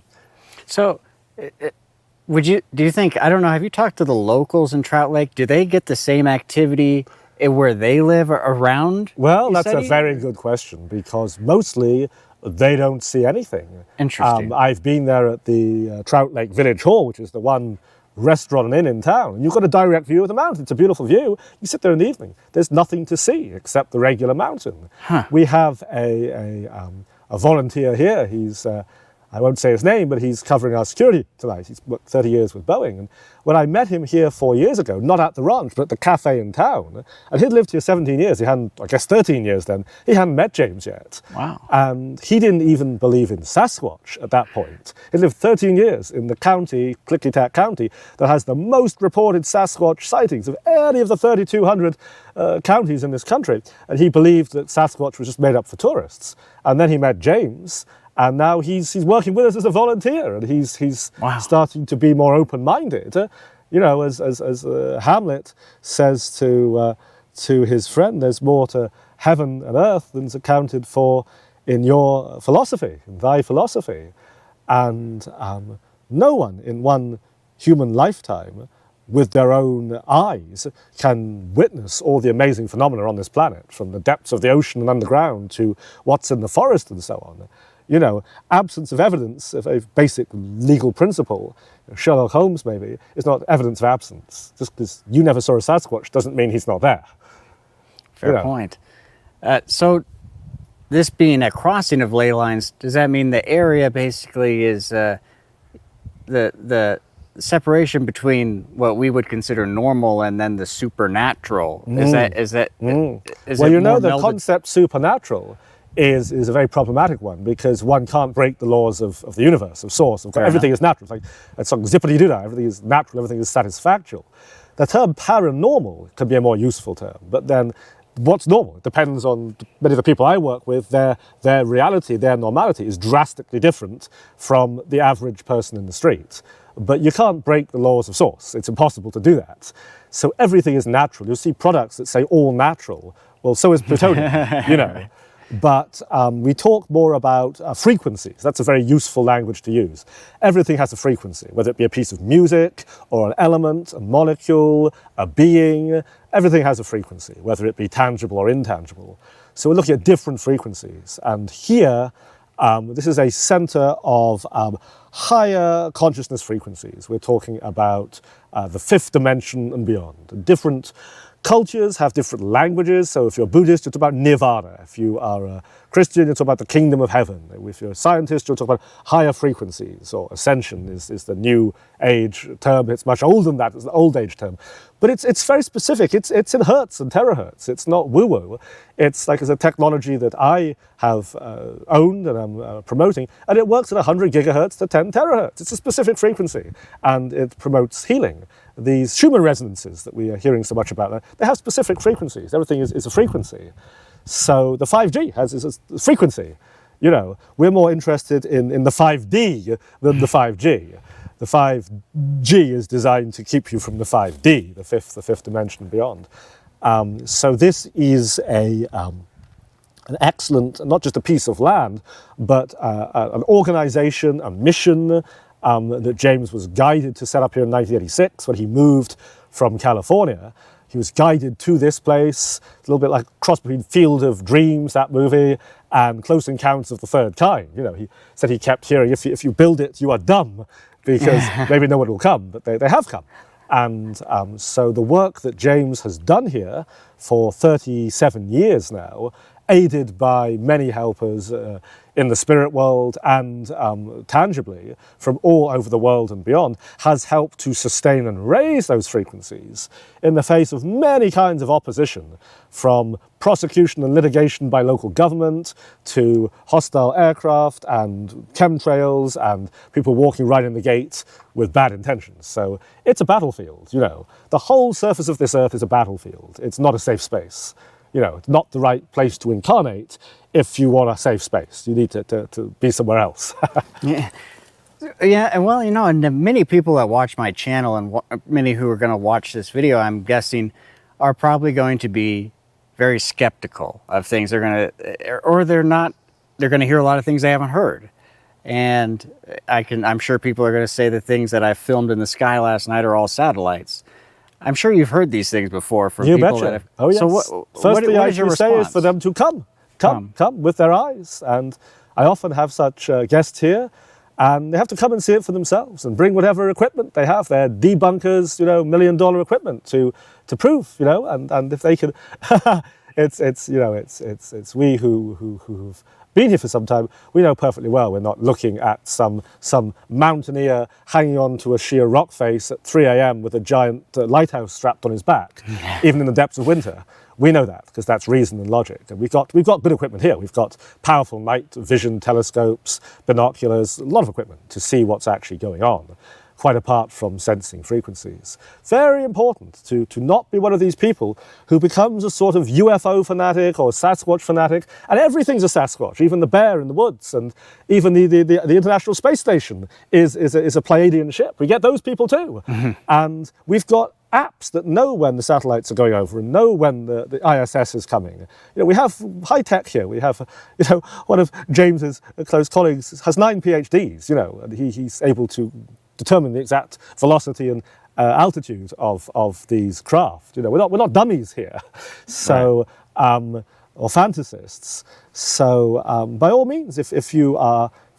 So, do you think, I don't know, have you talked to the locals in Trout Lake? Do they get the same activity where they live or around? Well, that's a very good question, because mostly they don't see anything. Interesting. I've been there at the Trout Lake Village Hall, which is the one restaurant and inn in town, and you've got a direct view of the mountain. It's a beautiful view. You sit there in the evening. There's nothing to see except the regular mountain. We have a volunteer here. He's I won't say his name, but he's covering our security tonight. He's worked 30 years with Boeing. And when I met him here 4 years ago, not at the ranch, but at the cafe in town, and he'd lived here 17 years, he hadn't, I guess 13 years then, he hadn't met James yet. Wow. And he didn't even believe in Sasquatch at that point. He lived 13 years in the county, Clickety-Tack County, that has the most reported Sasquatch sightings of any of the 3,200 counties in this country. And he believed that Sasquatch was just made up for tourists. And then he met James, and now he's working with us as a volunteer, and he's Wow. starting to be more open-minded. You know, as Hamlet says to his friend, there's more to heaven and earth than's accounted for in your philosophy, in thy philosophy. And no one in one human lifetime with their own eyes can witness all the amazing phenomena on this planet, from the depths of the ocean and underground to what's in the forest and so on. You know, absence of evidence, of a basic legal principle, Sherlock Holmes maybe, is not evidence of absence. Just because you never saw a Sasquatch doesn't mean he's not there. Fair point. So this being a crossing of ley lines, does that mean the area basically is the separation between what we would consider normal and then the supernatural? Is that Well, you know, the concept supernatural is a very problematic one, because one can't break the laws of the universe, of source. Everything is natural. It's like that song, zippity-doo-dah, everything is natural, everything is satisfactual. The term paranormal can be a more useful term, but then what's normal? It depends on many of the people I work with. Their reality, their normality is drastically different from the average person in the street. But you can't break the laws of source. It's impossible to do that. So everything is natural. You'll see products that say all natural. Well, so is plutonium, you know. But we talk more about frequencies. That's a very useful language to use. Everything has a frequency, whether it be a piece of music or an element, a molecule, a being. Everything has a frequency, whether it be tangible or intangible. So we're looking at different frequencies. And here, this is a center of higher consciousness frequencies. We're talking about the fifth dimension and beyond. Different cultures have different languages. So if you're Buddhist, you talk about nirvana. If you are a Christian, you talk about the kingdom of heaven. If you're a scientist, you'll talk about higher frequencies, or ascension is the new age term. It's much older than that. It's the old age term. But it's very specific. It's in hertz and terahertz. It's not woo-woo. It's a technology that I have owned and I'm promoting, and it works at 100 gigahertz to 10 terahertz. It's a specific frequency, and it promotes healing. These Schumann resonances that we are hearing so much about, they have specific frequencies. Everything is a frequency. So the 5G has a frequency. You know, we're more interested in the 5D than the 5G. The 5G is designed to keep you from the 5D, the fifth dimension and beyond. So this is an excellent, not just a piece of land, but an organization, a mission that James was guided to set up here in 1986 when he moved from California. He was guided to this place. It's a little bit like a cross between Field of Dreams, that movie, and Close Encounters of the Third Kind. You know, he said he kept hearing, if you build it, you are dumb, because maybe no one will come, but they have come. And so the work that James has done here for 37 years now, aided by many helpers in the spirit world and tangibly from all over the world and beyond, has helped to sustain and raise those frequencies in the face of many kinds of opposition, from prosecution and litigation by local government to hostile aircraft and chemtrails and people walking right in the gate with bad intentions. So it's a battlefield, you know. The whole surface of this earth is a battlefield. It's not a safe space. You know, it's not the right place to incarnate if you want a safe space. You need to be somewhere else. Yeah. Yeah, and well, you know, and the many people that watch my channel and many who are going to watch this video, I'm guessing, are probably going to be very skeptical of things. They're going to, or they're not, they're going to hear a lot of things they haven't heard. And I'm sure people are going to say the things that I filmed in the sky last night are all satellites. I'm sure you've heard these things before from you people betcha. that have. Oh yes. So First thing I is your say response? is for them to come with their eyes. And I often have such guests here, and they have to come and see it for themselves and bring whatever equipment they have. Their debunkers, you know, $1 million equipment to prove, you know, and if they can, it's you know, it's we who've been here for some time, we know perfectly well we're not looking at some mountaineer hanging on to a sheer rock face at 3 a.m. with a giant lighthouse strapped on his back, even in the depths of winter. We know that because that's reason and logic. And we've got good equipment here. We've got powerful night vision telescopes, binoculars, a lot of equipment to see what's actually going on, quite apart from sensing frequencies. Very important to not be one of these people who becomes a sort of UFO fanatic or Sasquatch fanatic, and everything's a Sasquatch, even the bear in the woods, and even the International Space Station is a Pleiadian ship. We get those people too. Mm-hmm. And we've got apps that know when the satellites are going over and know when the ISS is coming. You know, we have high tech here. We have, you know, one of James's close colleagues has 9 PhDs, you know, and he's able to determine the exact velocity and altitude of these craft. You know, we're not dummies here, so right. Or fantasists. So by all means, if you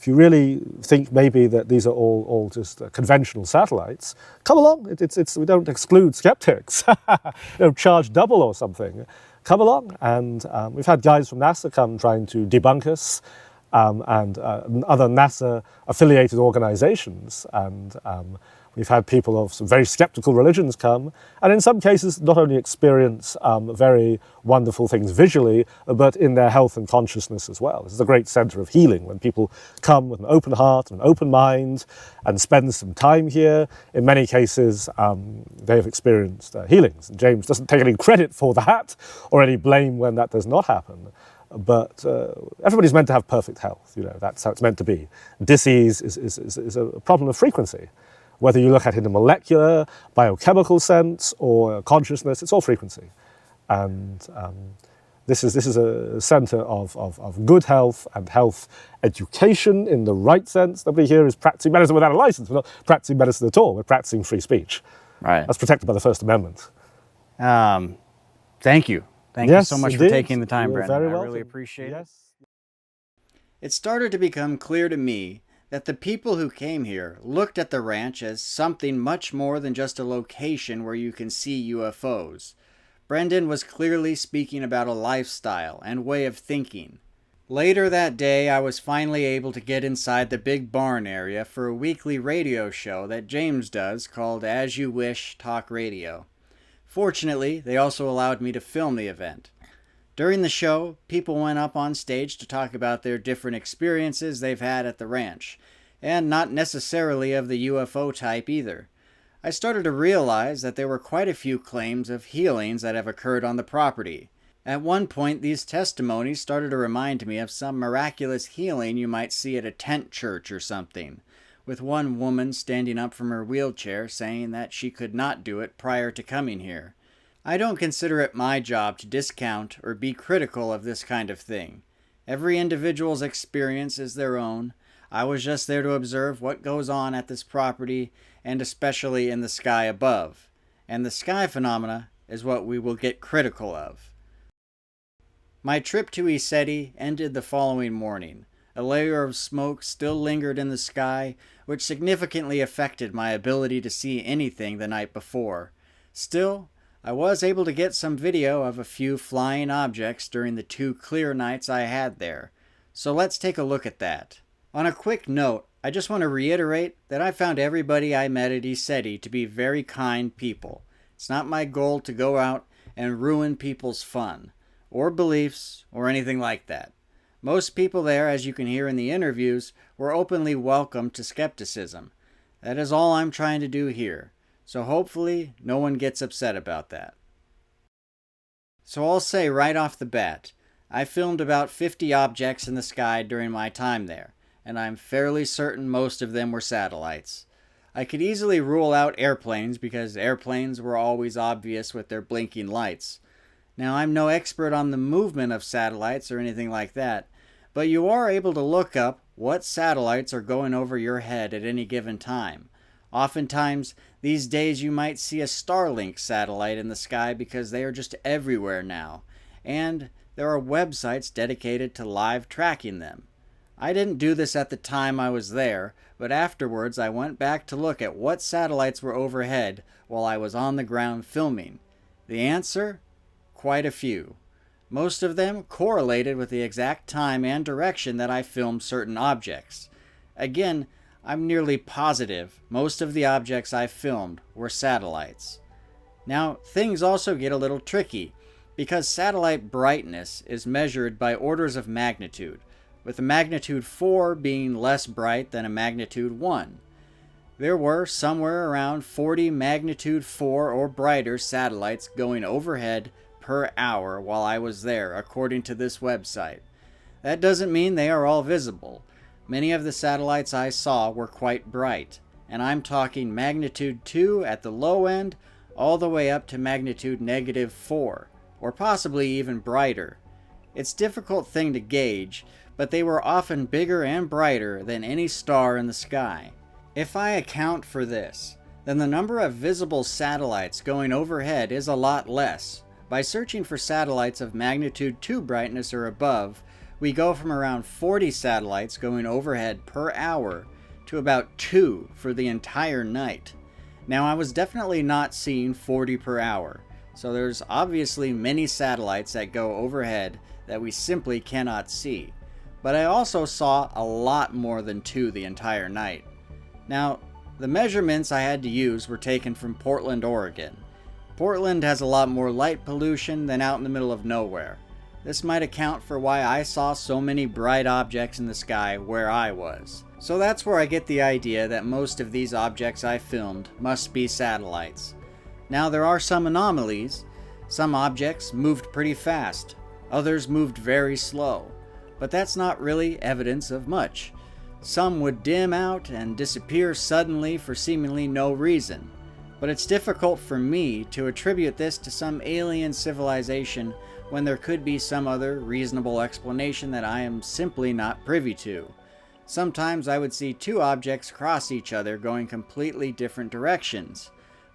really think maybe that these are all just conventional satellites, come along. We don't exclude skeptics. You know, charge double or something. Come along, and we've had guys from NASA come trying to debunk us. And other NASA-affiliated organizations, and we've had people of some very skeptical religions come, and in some cases not only experience very wonderful things visually, but in their health and consciousness as well. This is a great center of healing when people come with an open heart, an open mind, and spend some time here. In many cases, they have experienced healings, and James doesn't take any credit for that, or any blame when that does not happen. But everybody's meant to have perfect health, you know, that's how it's meant to be. Disease is a problem of frequency. Whether you look at it in a molecular, biochemical sense, or consciousness, it's all frequency. And this is a center of good health and health education in the right sense. Nobody here is practicing medicine without a license. We're not practicing medicine at all. We're practicing free speech. Right. That's protected by the First Amendment. Thank you. Thank you so much for taking the time, You're Brendan. very I really welcome. appreciate it. Yes. It started to become clear to me that the people who came here looked at the ranch as something much more than just a location where you can see UFOs. Brendan was clearly speaking about a lifestyle and way of thinking. Later that day, I was finally able to get inside the big barn area for a weekly radio show that James does called As You Wish Talk Radio. Fortunately, they also allowed me to film the event. During the show, people went up on stage to talk about their different experiences they've had at the ranch, and not necessarily of the UFO type either. I started to realize that there were quite a few claims of healings that have occurred on the property. At one point, these testimonies started to remind me of some miraculous healing you might see at a tent church or something, with one woman standing up from her wheelchair saying that she could not do it prior to coming here. I don't consider it my job to discount or be critical of this kind of thing. Every individual's experience is their own. I was just there to observe what goes on at this property, and especially in the sky above. And the sky phenomena is what we will get critical of. My trip to ECETI ended the following morning. A layer of smoke still lingered in the sky, which significantly affected my ability to see anything the night before. Still, I was able to get some video of a few flying objects during the 2 clear nights I had there, so let's take a look at that. On a quick note, I just want to reiterate that I found everybody I met at ECETI to be very kind people. It's not my goal to go out and ruin people's fun, or beliefs, or anything like that. Most people there, as you can hear in the interviews, were openly welcome to skepticism. That is all I'm trying to do here, so hopefully no one gets upset about that. So I'll say right off the bat, I filmed about 50 objects in the sky during my time there, and I'm fairly certain most of them were satellites. I could easily rule out airplanes because airplanes were always obvious with their blinking lights. Now, I'm no expert on the movement of satellites or anything like that, but you are able to look up what satellites are going over your head at any given time. Oftentimes, these days you might see a Starlink satellite in the sky because they are just everywhere now, and there are websites dedicated to live tracking them. I didn't do this at the time I was there, but afterwards I went back to look at what satellites were overhead while I was on the ground filming. The answer? Quite a few. Most of them correlated with the exact time and direction that I filmed certain objects. Again, I'm nearly positive most of the objects I filmed were satellites. Now, things also get a little tricky, because satellite brightness is measured by orders of magnitude, with a magnitude 4 being less bright than a magnitude 1. There were somewhere around 40 magnitude 4 or brighter satellites going overhead per hour while I was there, according to this website. That doesn't mean they are all visible. Many of the satellites I saw were quite bright, and I'm talking magnitude 2 at the low end, all the way up to magnitude -4, or possibly even brighter. It's a difficult thing to gauge, but they were often bigger and brighter than any star in the sky. If I account for this, then the number of visible satellites going overhead is a lot less. By searching for satellites of magnitude 2 brightness or above, we go from around 40 satellites going overhead per hour to about 2 for the entire night. Now, I was definitely not seeing 40 per hour, so there's obviously many satellites that go overhead that we simply cannot see. But I also saw a lot more than 2 the entire night. Now, the measurements I had to use were taken from Portland, Oregon. Portland has a lot more light pollution than out in the middle of nowhere. This might account for why I saw so many bright objects in the sky where I was. So that's where I get the idea that most of these objects I filmed must be satellites. Now, there are some anomalies. Some objects moved pretty fast, others moved very slow, but that's not really evidence of much. Some would dim out and disappear suddenly for seemingly no reason, but it's difficult for me to attribute this to some alien civilization when there could be some other reasonable explanation that I am simply not privy to. Sometimes I would see 2 objects cross each other going completely different directions,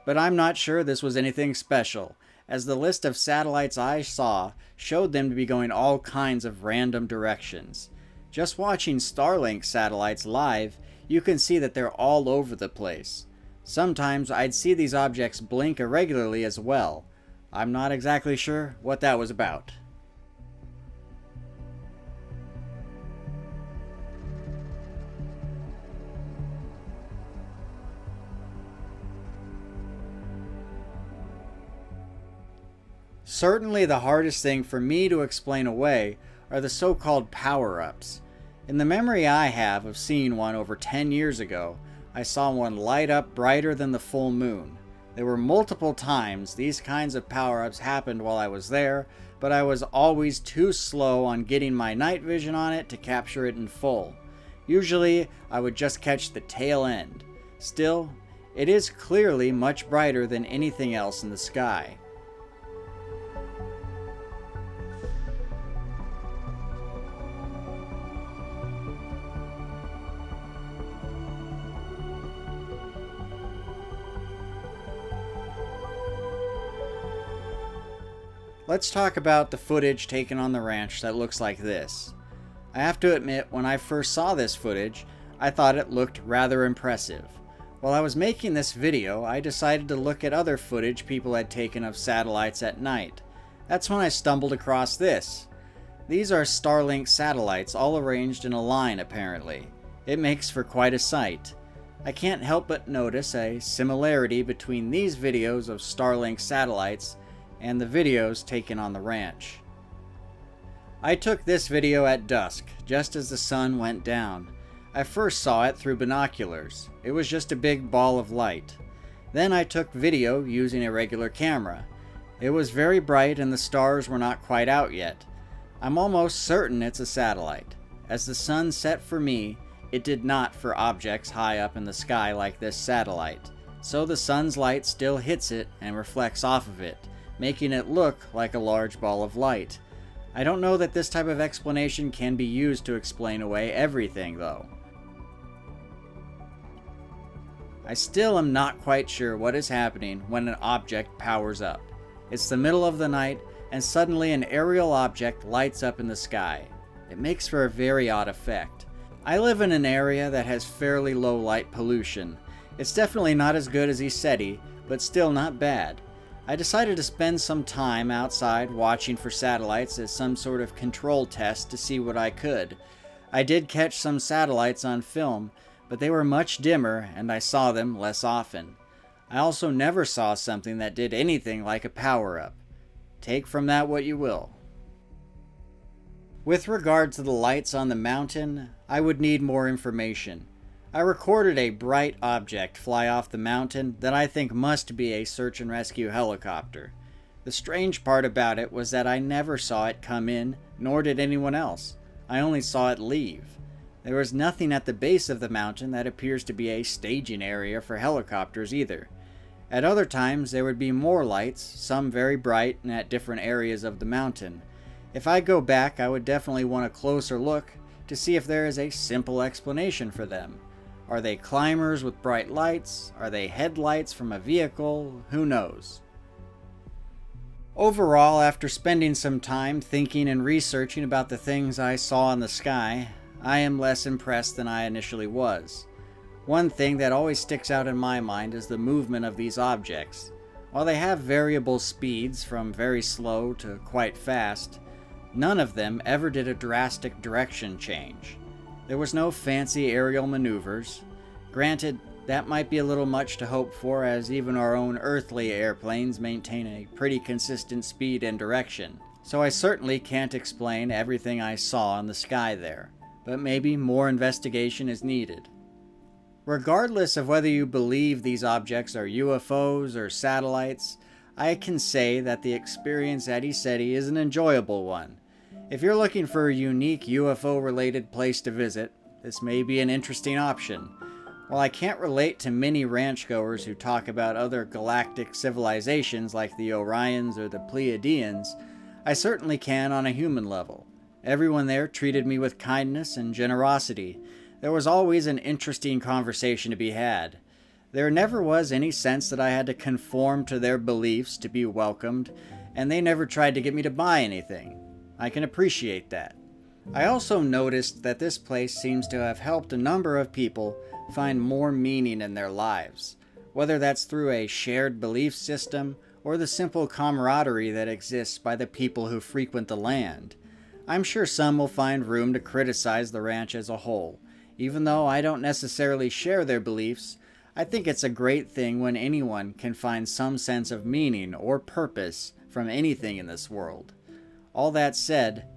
but I'm not sure this was anything special, as the list of satellites I saw showed them to be going all kinds of random directions. Just watching Starlink satellites live, you can see that they're all over the place. Sometimes I'd see these objects blink irregularly as well. I'm not exactly sure what that was about. Certainly the hardest thing for me to explain away are the so-called power-ups. In the memory I have of seeing one over 10 years ago, I saw one light up brighter than the full moon. There were multiple times these kinds of power-ups happened while I was there, but I was always too slow on getting my night vision on it to capture it in full. Usually, I would just catch the tail end. Still, it is clearly much brighter than anything else in the sky. Let's talk about the footage taken on the ranch that looks like this. I have to admit, when I first saw this footage, I thought it looked rather impressive. While I was making this video, I decided to look at other footage people had taken of satellites at night. That's when I stumbled across this. These are Starlink satellites, all arranged in a line apparently. It makes for quite a sight. I can't help but notice a similarity between these videos of Starlink satellites and the videos taken on the ranch. I took this video at dusk, just as the sun went down. I first saw it through binoculars. It was just a big ball of light. Then I took video using a regular camera. It was very bright and the stars were not quite out yet. I'm almost certain it's a satellite. As the sun set for me, it did not for objects high up in the sky like this satellite. So the sun's light still hits it and reflects off of it, making it look like a large ball of light. I don't know that this type of explanation can be used to explain away everything, though. I still am not quite sure what is happening when an object powers up. It's the middle of the night, and suddenly an aerial object lights up in the sky. It makes for a very odd effect. I live in an area that has fairly low light pollution. It's definitely not as good as ECETI, but still not bad. I decided to spend some time outside watching for satellites as some sort of control test to see what I could. I did catch some satellites on film, but they were much dimmer and I saw them less often. I also never saw something that did anything like a power-up. Take from that what you will. With regard to the lights on the mountain, I would need more information. I recorded a bright object fly off the mountain that I think must be a search and rescue helicopter. The strange part about it was that I never saw it come in, nor did anyone else. I only saw it leave. There was nothing at the base of the mountain that appears to be a staging area for helicopters either. At other times there would be more lights, some very bright and at different areas of the mountain. If I go back, I would definitely want a closer look to see if there is a simple explanation for them. Are they climbers with bright lights? Are they headlights from a vehicle? Who knows? Overall, after spending some time thinking and researching about the things I saw in the sky, I am less impressed than I initially was. One thing that always sticks out in my mind is the movement of these objects. While they have variable speeds from very slow to quite fast, none of them ever did a drastic direction change. There was no fancy aerial maneuvers. Granted, that might be a little much to hope for, as even our own earthly airplanes maintain a pretty consistent speed and direction. So I certainly can't explain everything I saw in the sky there, but maybe more investigation is needed. Regardless of whether you believe these objects are UFOs or satellites, I can say that the experience at ECETI is an enjoyable one. If you're looking for a unique UFO-related place to visit, this may be an interesting option. While I can't relate to many ranchgoers who talk about other galactic civilizations like the Orions or the Pleiadians, I certainly can on a human level. Everyone there treated me with kindness and generosity. There was always an interesting conversation to be had. There never was any sense that I had to conform to their beliefs to be welcomed, and they never tried to get me to buy anything. I can appreciate that. I also noticed that this place seems to have helped a number of people find more meaning in their lives, whether that's through a shared belief system or the simple camaraderie that exists by the people who frequent the land. I'm sure some will find room to criticize the ranch as a whole. Even though I don't necessarily share their beliefs, I think it's a great thing when anyone can find some sense of meaning or purpose from anything in this world. All that said,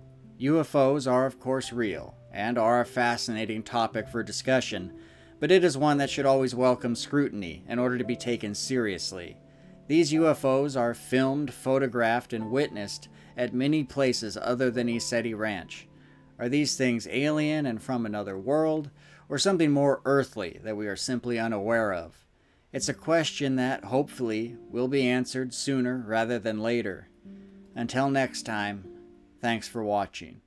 UFOs are of course real, and are a fascinating topic for discussion, but it is one that should always welcome scrutiny in order to be taken seriously. These UFOs are filmed, photographed, and witnessed at many places other than ECETI Ranch. Are these things alien and from another world, or something more earthly that we are simply unaware of? It's a question that, hopefully, will be answered sooner rather than later. Until next time, thanks for watching.